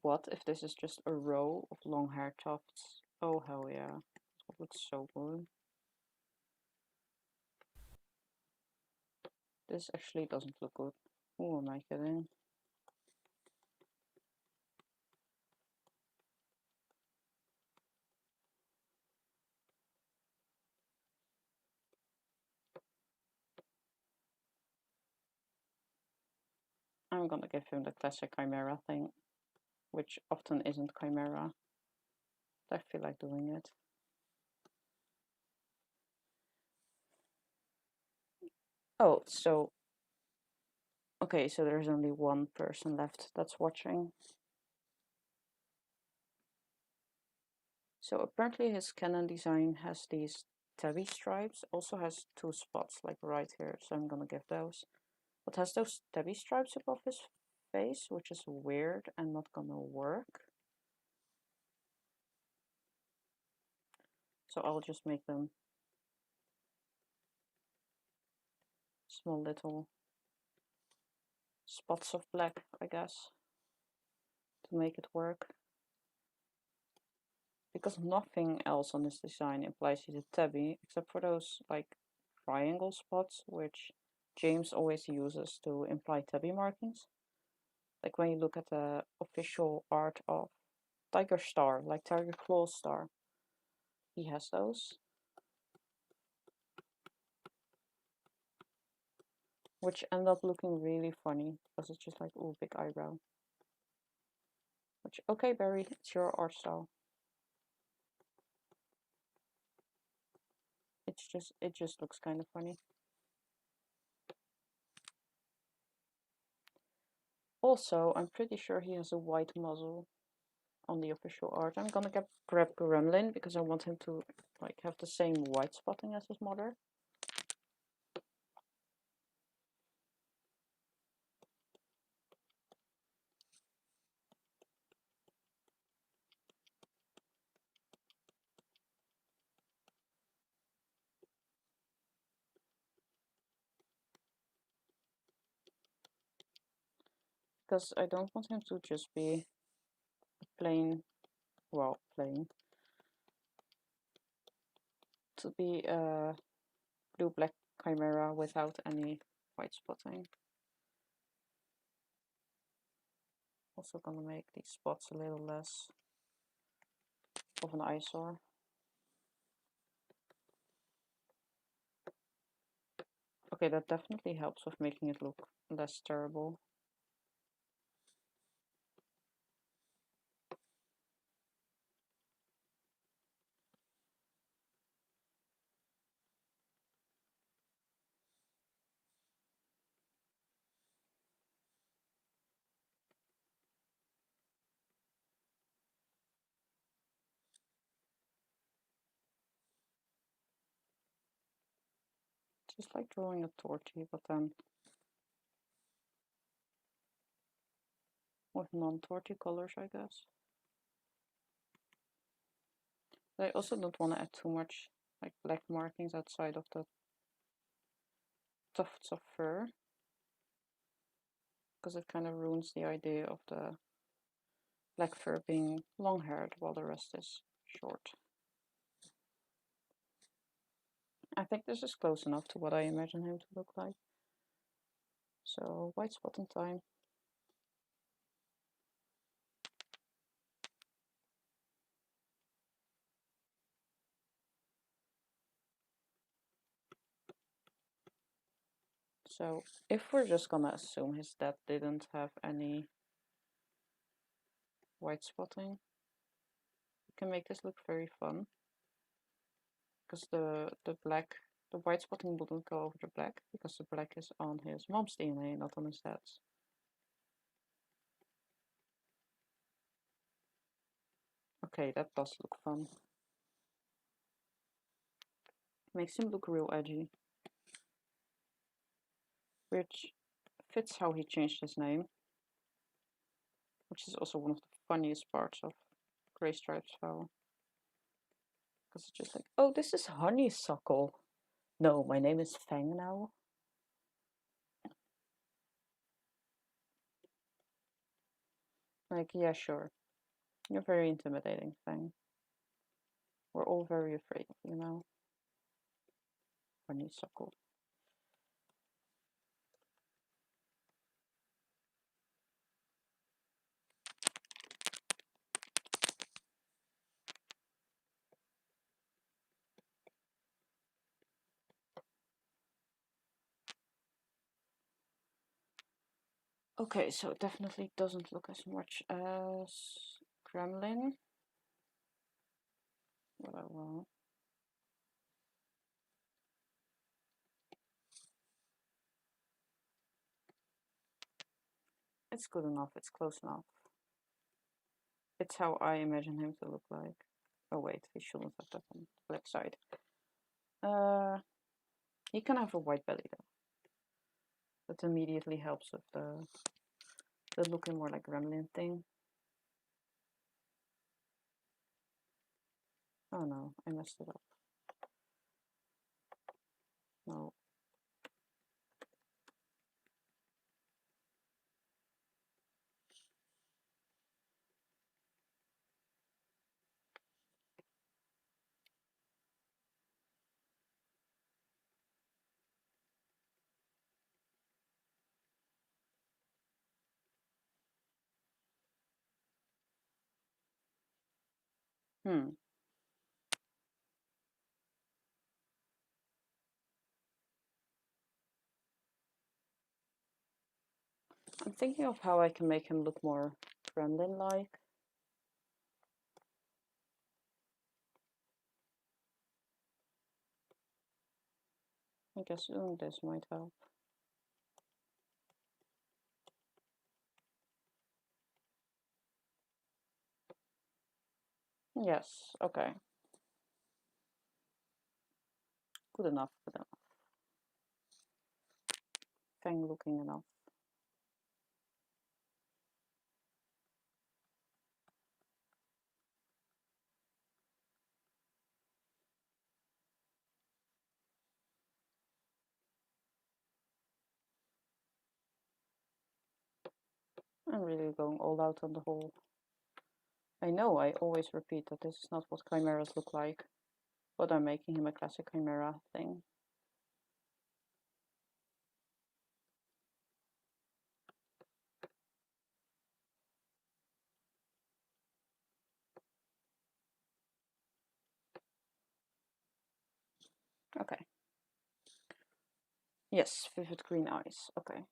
What if this is just a row of long hair tufts? Oh hell yeah, that looks so good. This actually doesn't look good. Who am I kidding? I'm gonna give him the classic Chimera thing, which often isn't Chimera. I feel like doing it. Oh, so... okay, so there's only one person left that's watching. So apparently his Canon design has these tabby stripes, also has 2 spots like right here, so I'm gonna give those. But has those tabby stripes above his face, which is weird and not gonna work. So I'll just make them small little spots of black, I guess, to make it work. Because nothing else on this design implies he's a tabby, except for those like triangle spots, which James always uses to imply tabby markings. Like when you look at the official art of Tiger Star, like Tiger Claw Star, he has those. Which end up looking really funny, because it's just like, ooh, big eyebrow. Which, okay, Barry, it's your art style. It just looks kind of funny. Also, I'm pretty sure he has a white muzzle on the official art. I'm gonna grab Gremlin because I want him to like have the same white spotting as his mother. Because I don't want him to just be plain, well, plain. To be a blue-black chimera without any white spotting. Also gonna make these spots a little less of an eyesore. Okay, that definitely helps with making it look less terrible. Just like drawing a torty, but then with non-torty colors, I guess. But I also don't want to add too much like black markings outside of the tufts of fur, because it kind of ruins the idea of the black fur being long-haired while the rest is short. I think this is close enough to what I imagine him to look like. So, white spotting time. So, if we're just gonna assume his dad didn't have any white spotting, we can make this look very fun. Because the white spotting wouldn't go over the black, because the black is on his mom's DNA, not on his dad's. Okay, that does look fun. Makes him look real edgy. Which fits how he changed his name. Which is also one of the funniest parts of Graystripe's file. Because it's just like, oh, this is Honeysuckle. No, my name is Fang now. Like, yeah, sure. You're very intimidating, Fang. We're all very afraid of you now. Honeysuckle. Okay, so it definitely doesn't look as much as Gremlin. What I want. It's good enough, it's close enough. It's how I imagine him to look like. Oh wait, he shouldn't have that on the black side. He can have a white belly though. That immediately helps with the looking more like Gremlin thing. Oh no, I messed it up. No. Hmm. I'm thinking of how I can make him look more gremlin-like. I guess doing this might help. Yes, okay. Good enough, good enough. Fang looking enough. I'm really going all out on the whole. I know I always repeat that this is not what chimeras look like, but I'm making him a classic chimera thing. Okay. Yes, vivid green eyes. Okay.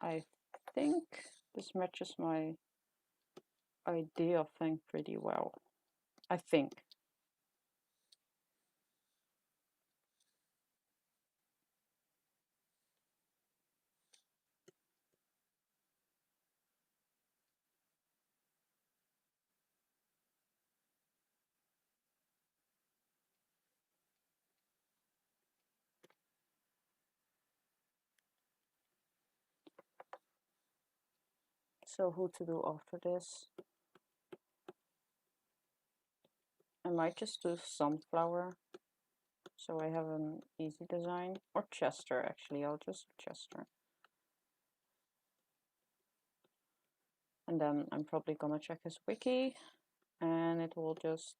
I think this matches my idea of Fang pretty well. I think. So who to do after this? I might just do Sunflower, so I have an easy design. Or Chester, actually. I'll just do Chester. And then I'm probably gonna check his wiki, and it will just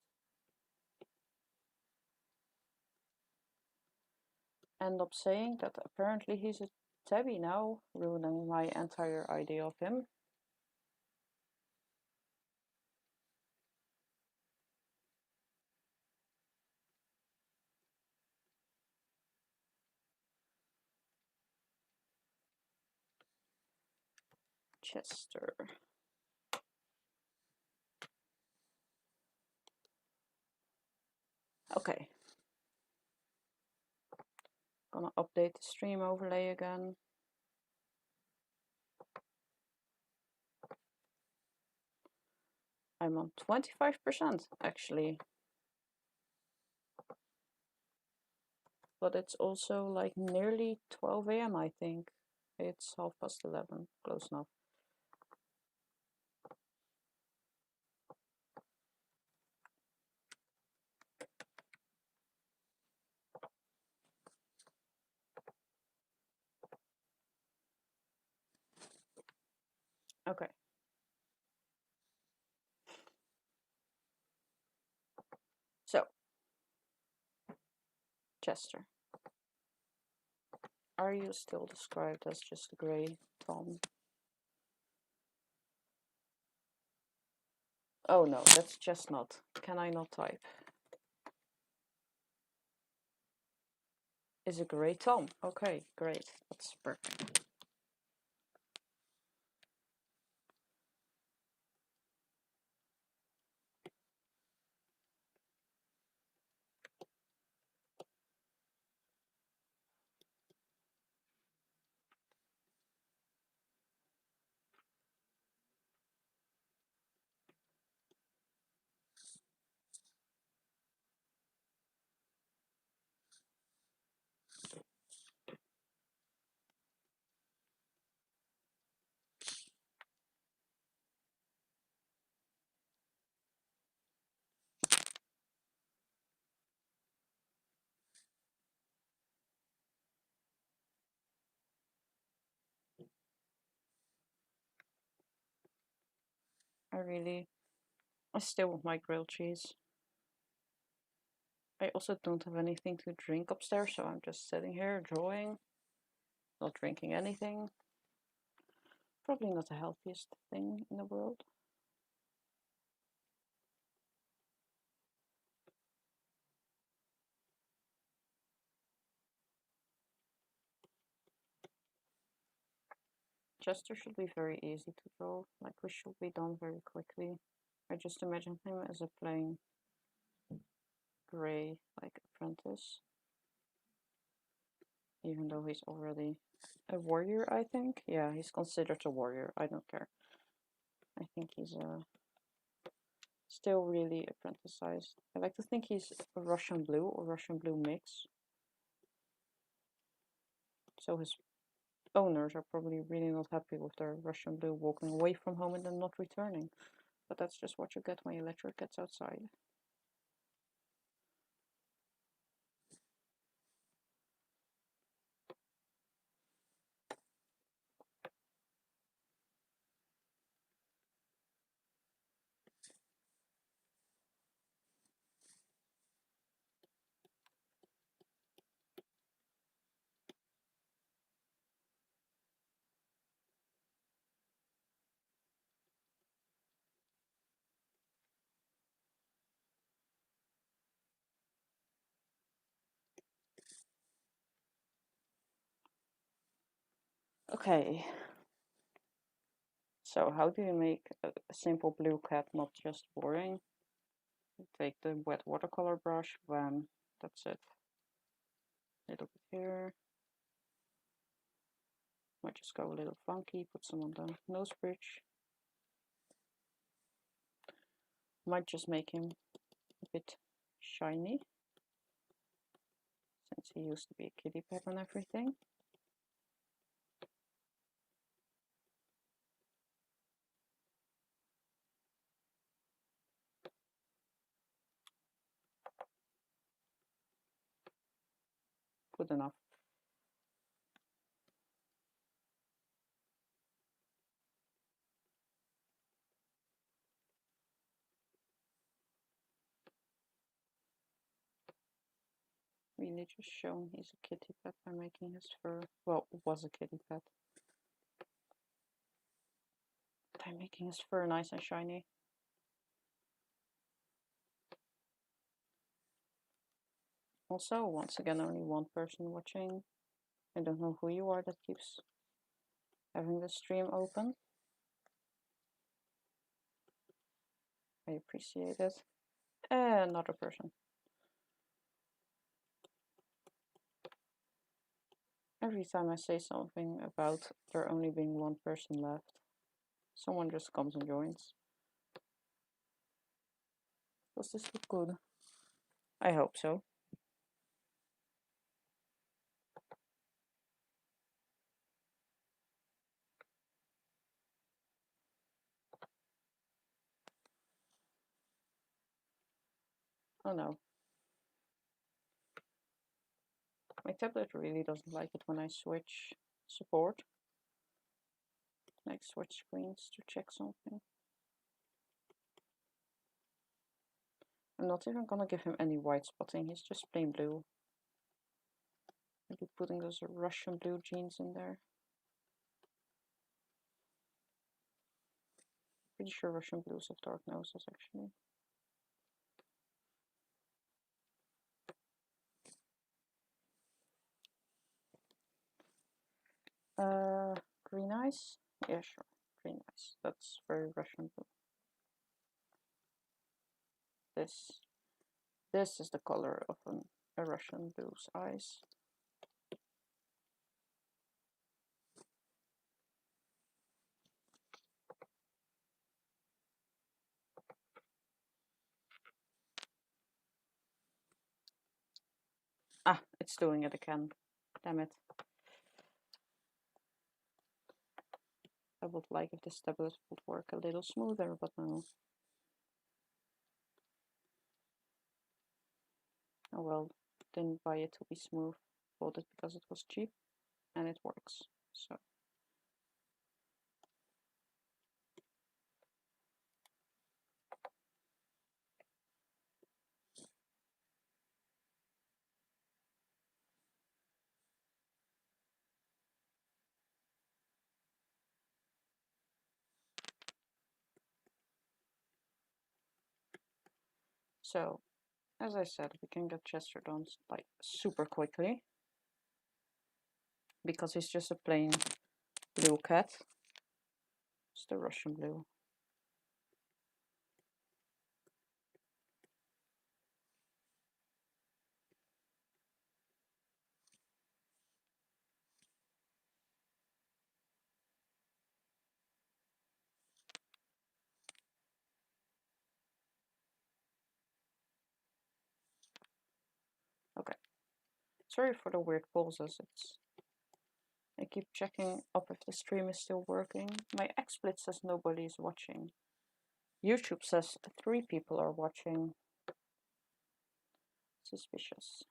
end up saying that apparently he's a tabby now, ruining my entire idea of him. Chester. Okay. Gonna update the stream overlay again. I'm on 25% actually. But it's also like nearly 12 a.m. I think. It's 11:30, close enough. Okay. So, Chester. Are you still described as just a gray Tom? Oh no, that's chestnut. Can I not type? Is a gray Tom. Okay, great. That's perfect. I still want my grilled cheese. I also don't have anything to drink upstairs, so I'm just sitting here drawing, not drinking anything. Probably not the healthiest thing in the world. Chester should be very easy to draw, like we should be done very quickly. I just imagine him as a plain gray, like apprentice. Even though he's already a warrior, I think. Yeah, he's considered a warrior, I don't care. I think he's still really apprentice-sized. I like to think he's a Russian blue or Russian blue mix. So his owners are probably really not happy with their Russian blue walking away from home and then not returning. But that's just what you get when you let your cats outside. Okay. So how do you make a simple blue cat not just boring? You take the wet watercolor brush, wham, that's it. A little bit here. Might just go a little funky, put some on the nose bridge. Might just make him a bit shiny, since he used to be a kitty pet and everything. Good enough. Really just showing he's a kitty pet by making his fur, well, was a kitty pet, by making his fur nice and shiny. Also, once again, only one person watching. I don't know who you are that keeps having the stream open. I appreciate it. Another person. Every time I say something about there only being one person left, someone just comes and joins. Does this look good? I hope so. Oh no. My tablet really doesn't like it when I switch support. Like switch screens to check something. I'm not even gonna give him any white spotting, he's just plain blue. Maybe putting those Russian blue jeans in there. Pretty sure Russian blues have dark noses actually. Green eyes? Yeah, sure. Green eyes. That's very Russian blue. This is the color of a Russian blue's eyes. Ah, it's doing it again. Damn it. I would like if this tablet would work a little smoother, but no. Oh well, didn't buy it to be smooth. Bought it because it was cheap, and it works. So So, as I said, we can get Chester done like super quickly because he's just a plain blue cat. It's the Russian blue. Okay. Sorry for the weird pauses. I keep checking up if the stream is still working. My XSplit says nobody is watching. YouTube says 3 people are watching. Suspicious.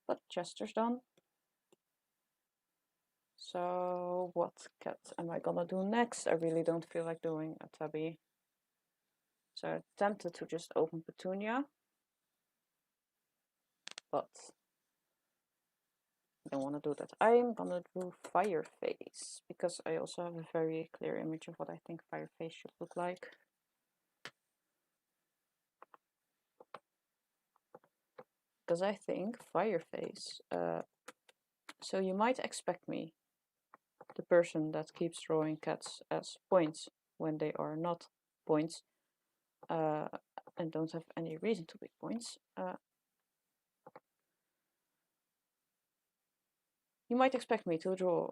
But Chester's done. So what cat am I gonna do next? I really don't feel like doing a tabby. So I tempted to just open Petunia, but I don't want to do that. I'm gonna do Fireface because I also have a very clear image of what I think Fireface should look like. Because I think Fireface, so you might expect me, the person that keeps drawing cats as points when they are not points, and don't have any reason to be points. You might expect me to draw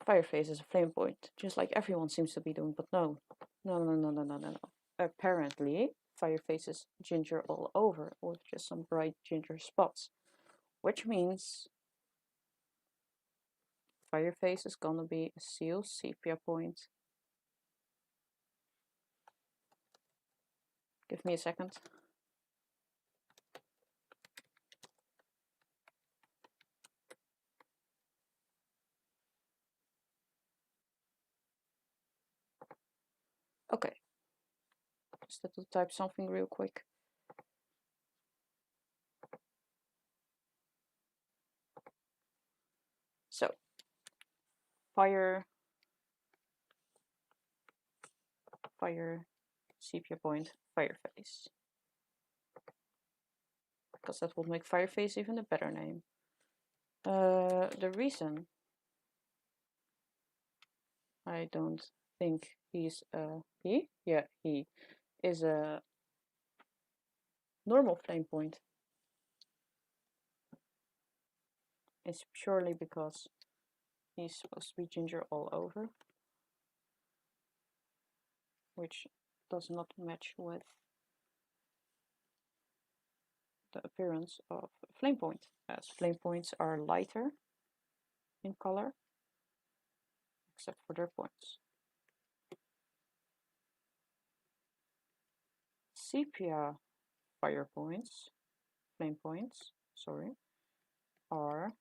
Fireface as a flame point, just like everyone seems to be doing, but no. No. Apparently, Fireface is ginger all over, with just some bright ginger spots, which means Fireface is gonna be a seal sepia point. Give me a second. Okay. Just have to type something real quick. So, fire sepia point, Fireface. Because that would make Fireface even a better name. The reason I don't think he's he? Yeah, he is a normal flame point. It's purely because he's supposed to be ginger all over, which does not match with the appearance of a flame point, as flame points are lighter in color, except for their points. Sepia fire points, flame points, sorry, are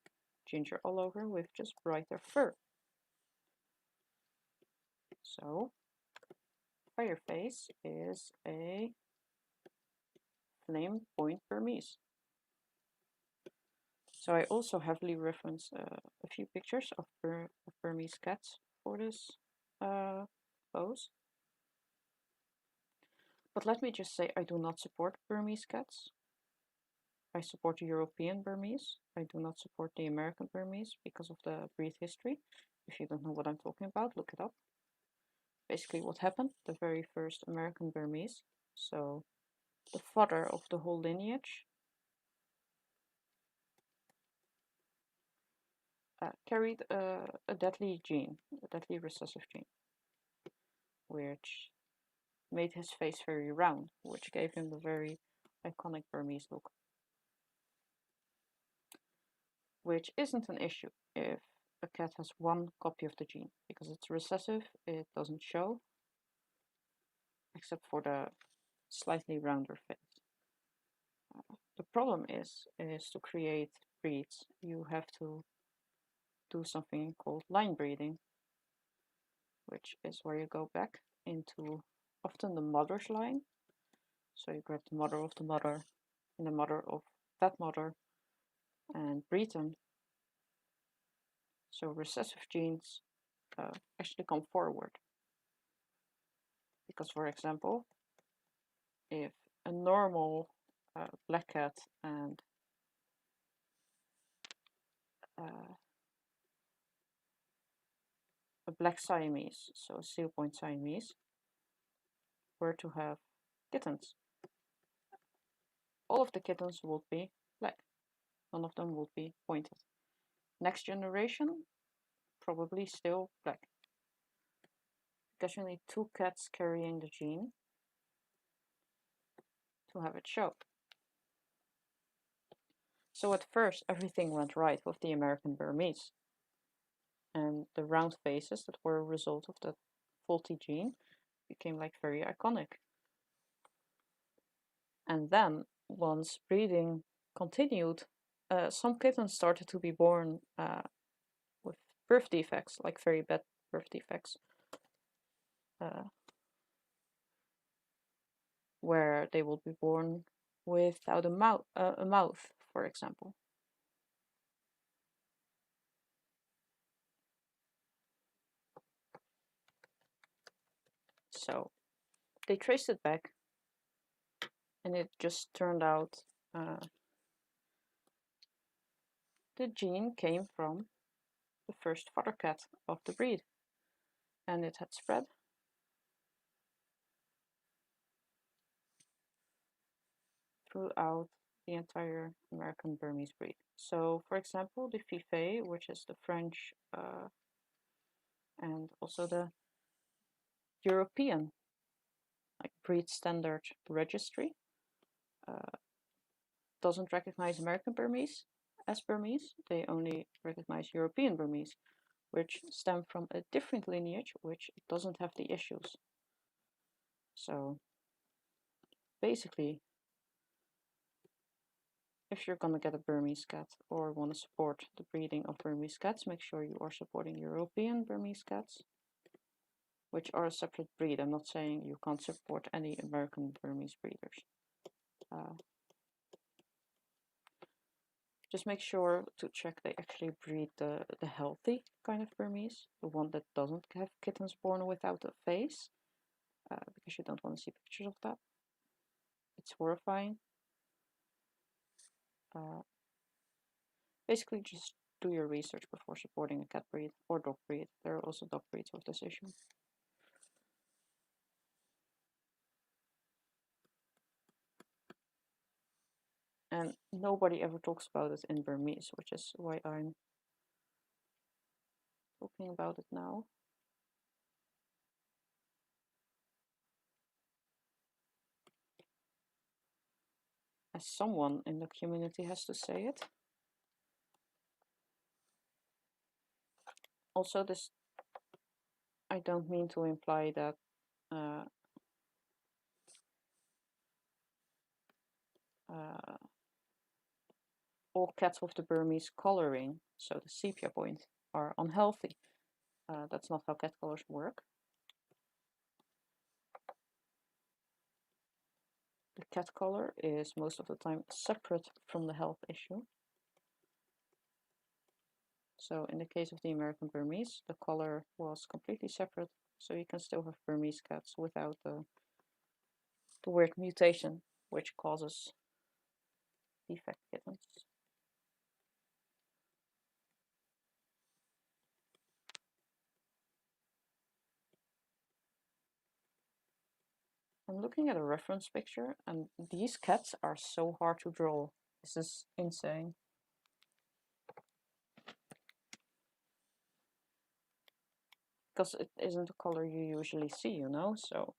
ginger all over with just brighter fur. So, Fireface is a flame point Burmese. So I also heavily reference a few pictures of Burmese cats for this pose. But let me just say, I do not support Burmese cats. I support the European Burmese. I do not support the American Burmese because of the breed history. If you don't know what I'm talking about, look it up. Basically what happened, the very first American Burmese, so the father of the whole lineage, carried a deadly gene, a deadly recessive gene, which made his face very round, which gave him the very iconic Burmese look. Which isn't an issue if a cat has one copy of the gene, because it's recessive, it doesn't show, except for the slightly rounder face. The problem is to create breeds, you have to do something called line breeding, which is where you go back into often the mother's line. So you grab the mother of the mother and the mother of that mother and breed them. So recessive genes actually come forward. Because, for example, if a normal black cat and a black Siamese, so a seal point Siamese, were to have kittens, all of the kittens would be black. None of them would be pointed. Next generation, probably still black. Because you need 2 cats carrying the gene to have it show. So at first everything went right with the American Burmese. And the round faces that were a result of that faulty gene became like very iconic. And then once breeding continued, some kittens started to be born with birth defects, like very bad birth defects, where they will be born without a mouth, for example. So they traced it back, and it just turned out the gene came from the first father cat of the breed, and it had spread throughout the entire American Burmese breed. So, for example, the Fife, which is the French and also the European like breed standard registry, doesn't recognize American Burmese as Burmese. They only recognize European Burmese, which stem from a different lineage, which doesn't have the issues. So basically, if you're gonna get a Burmese cat or want to support the breeding of Burmese cats, make sure you are supporting European Burmese cats, which are a separate breed. I'm not saying you can't support any American Burmese breeders. Just make sure to check they actually breed the healthy kind of Burmese, the one that doesn't have kittens born without a face, because you don't want to see pictures of that. It's horrifying. Basically, just do your research before supporting a cat breed or dog breed. There are also dog breeds with this issue. And nobody ever talks about it in Burmese, which is why I'm talking about it now. As someone in the community has to say it. Also, this, I don't mean to imply that all cats with the Burmese coloring, so the sepia point, are unhealthy. That's not how cat colors work. The cat color is most of the time separate from the health issue. So in the case of the American Burmese, the color was completely separate, so you can still have Burmese cats without the weird mutation, which causes defect kittens. I'm looking at a reference picture, and these cats are so hard to draw. This is insane. Because it isn't a color you usually see, you know, so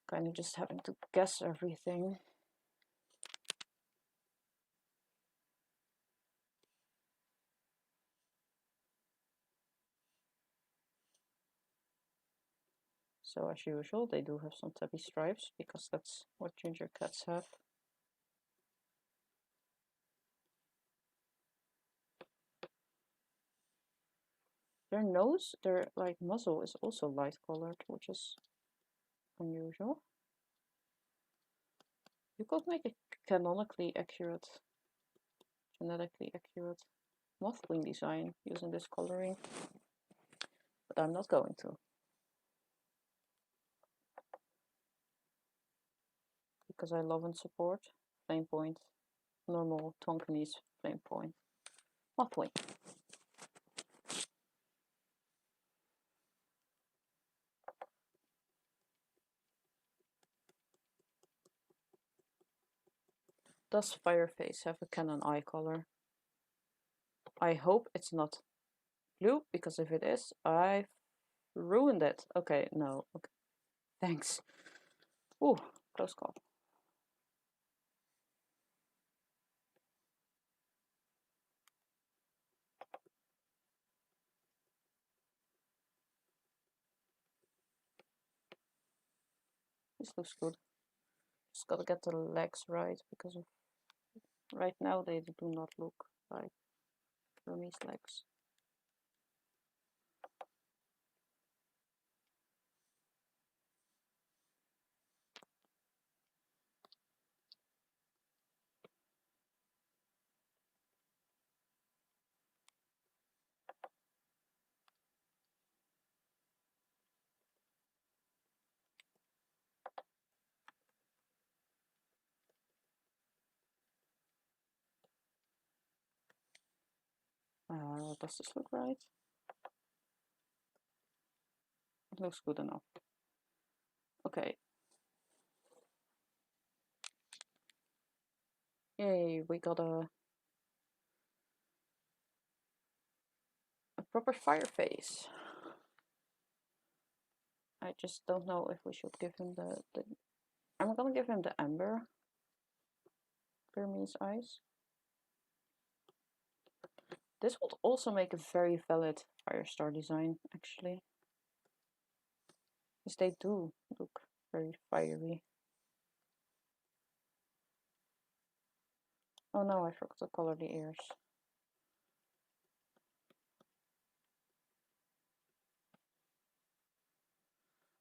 kind of just having to guess everything. So as usual, they do have some tabby stripes, because that's what ginger cats have. Their nose, their like muzzle is also light colored, which is unusual. You could make a canonically accurate, genetically accurate moth wing design using this coloring. but I'm not going to. Because I love and support flame point, normal Tonkinese flame point. What point? Does Fireface have a Canon eye color? I hope it's not blue, because if it is, I've ruined it. Okay, no. Okay. Thanks. Ooh, close call. This looks good. Just gotta get the legs right, because of right now they do not look like Burmese legs. Does this look right? It looks good enough. Okay. Yay, we got a proper fire face. I just don't know if we should give him the I'm gonna give him the amber Burmese eyes. This would also make a very valid Firestar design, actually. Because they do look very fiery. Oh no, I forgot to color the ears.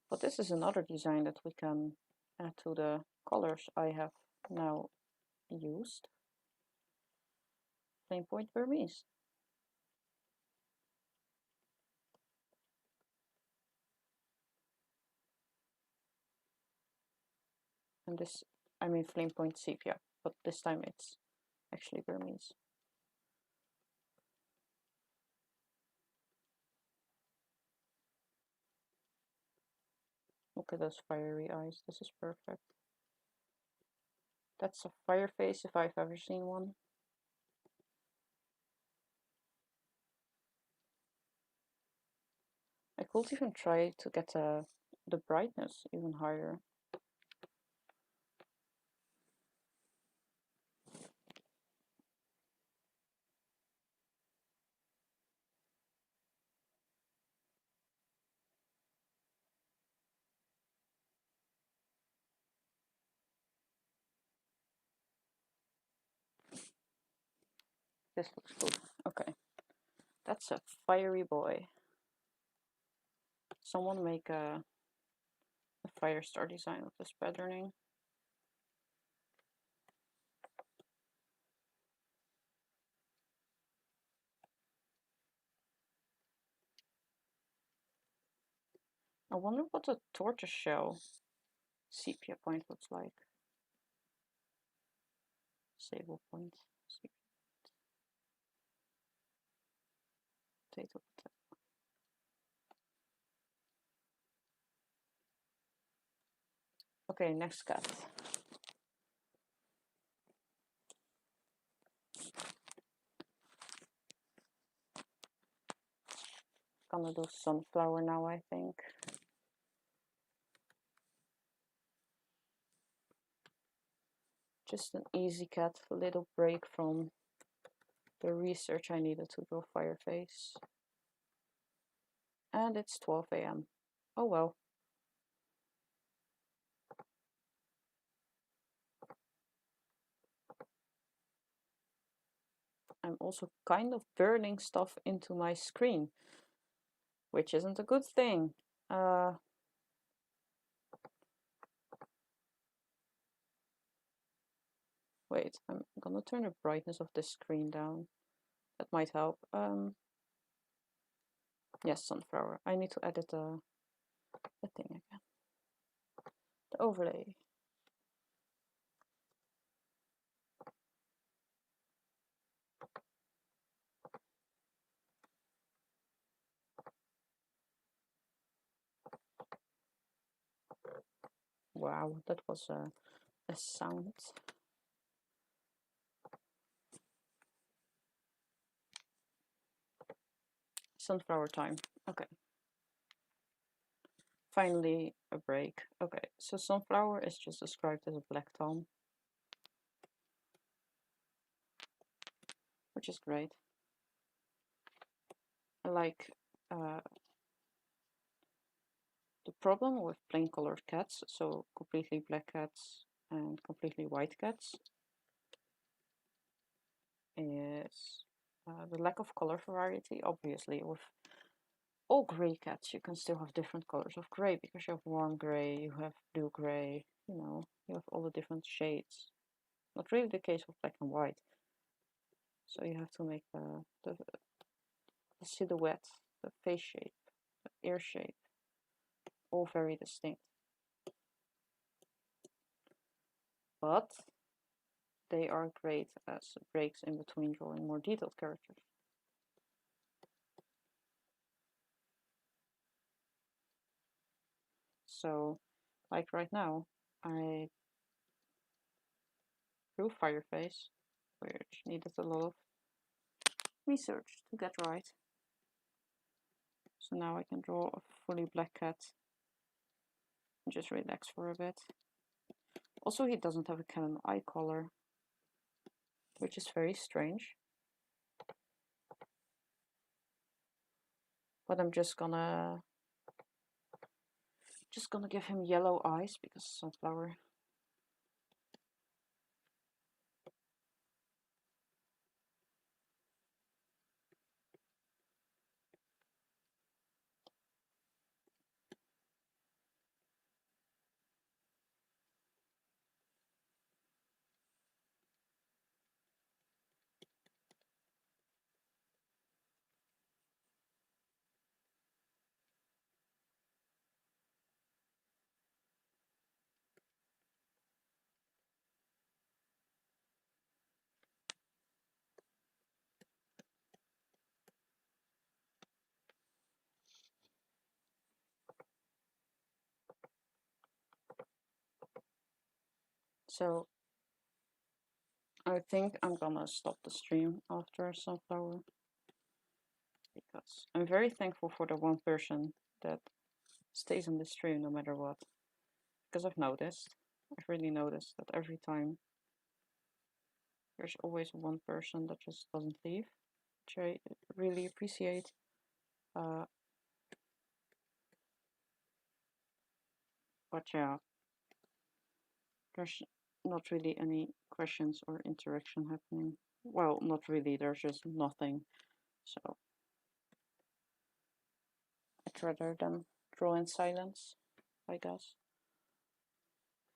But this is another design that we can add to the colors I have now used. Flame Point Burmese. And this, I mean Flame Point Sepia, but this time it's actually Burmese. Look at those fiery eyes, this is perfect. That's a fire face if I've ever seen one. I could even try to get the brightness even higher. This looks good. Okay. That's a fiery boy. Someone make a Firestar design with this patterning. I wonder what a tortoiseshell sepia point looks like. Sable point. Potato, potato. Okay, next cat. Gonna do sunflower now, I think. Just an easy cat, a little break from the research I needed to draw Fireface. And it's 12 AM. Oh well. I'm also kind of burning stuff into my screen, which isn't a good thing. Wait, I'm gonna turn the brightness of this screen down. That might help. Yes, sunflower. I need to edit the thing again. The overlay. Wow, that was a sound. Sunflower time. Okay. Finally, a break. Okay, so sunflower is just described as a black tom, which is great. I like the problem with plain colored cats, so completely black cats and completely white cats, is the lack of color variety. Obviously, with all gray cats, you can still have different colors of gray because you have warm gray, you have blue gray, you know, you have all the different shades. Not really the case with black and white. So you have to make the silhouette, the face shape, the ear shape, all very distinct. But they are great as breaks in between drawing more detailed characters. So, like right now, I drew Fireface, which needed a lot of research to get right. So now I can draw a fully black cat and just relax for a bit. Also, he doesn't have a canon eye color, which is very strange. But I'm just gonna give him yellow eyes because sunflower. So I think I'm gonna stop the stream after sunflower because I'm very thankful for the one person that stays on the stream no matter what. Because I've really noticed that every time there's always one person that just doesn't leave, which I really appreciate. But yeah, there's not really any questions or interaction happening. Well, not really, there's just nothing. So I'd rather than draw in silence, I guess.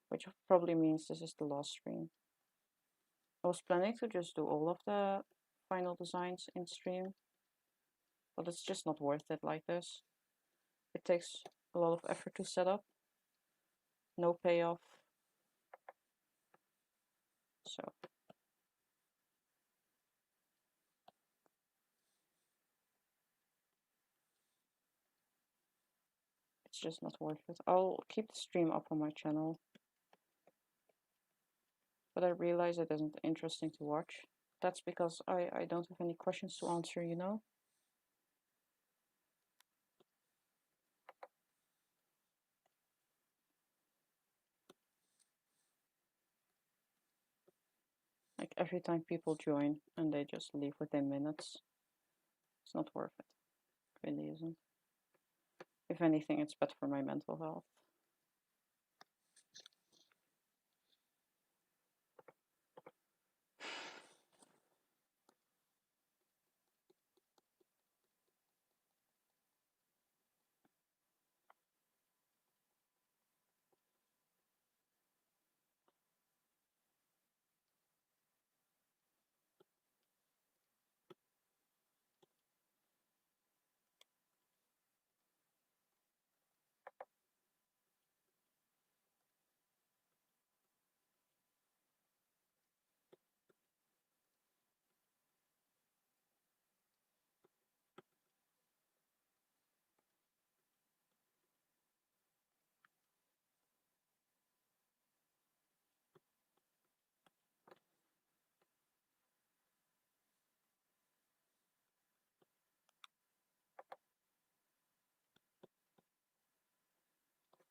Which probably means this is the last stream. I was planning to just do all of the final designs in stream, but it's just not worth it like this. It takes a lot of effort to set up, no payoff. So it's just not worth it. I'll keep the stream up on my channel, but I realize it isn't interesting to watch. That's because I don't have any questions to answer, you know? Like every time people join and they just leave within minutes, it's not worth it. It really isn't. If anything, it's bad for my mental health.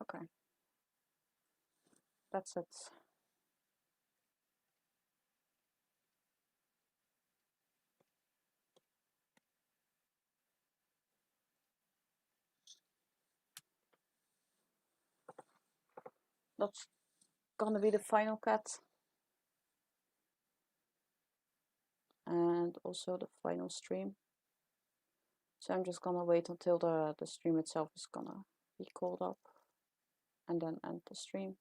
Okay. That's it. That's gonna be the final cut. And also the final stream. So I'm just gonna wait until the stream itself is gonna be called up and then end the stream.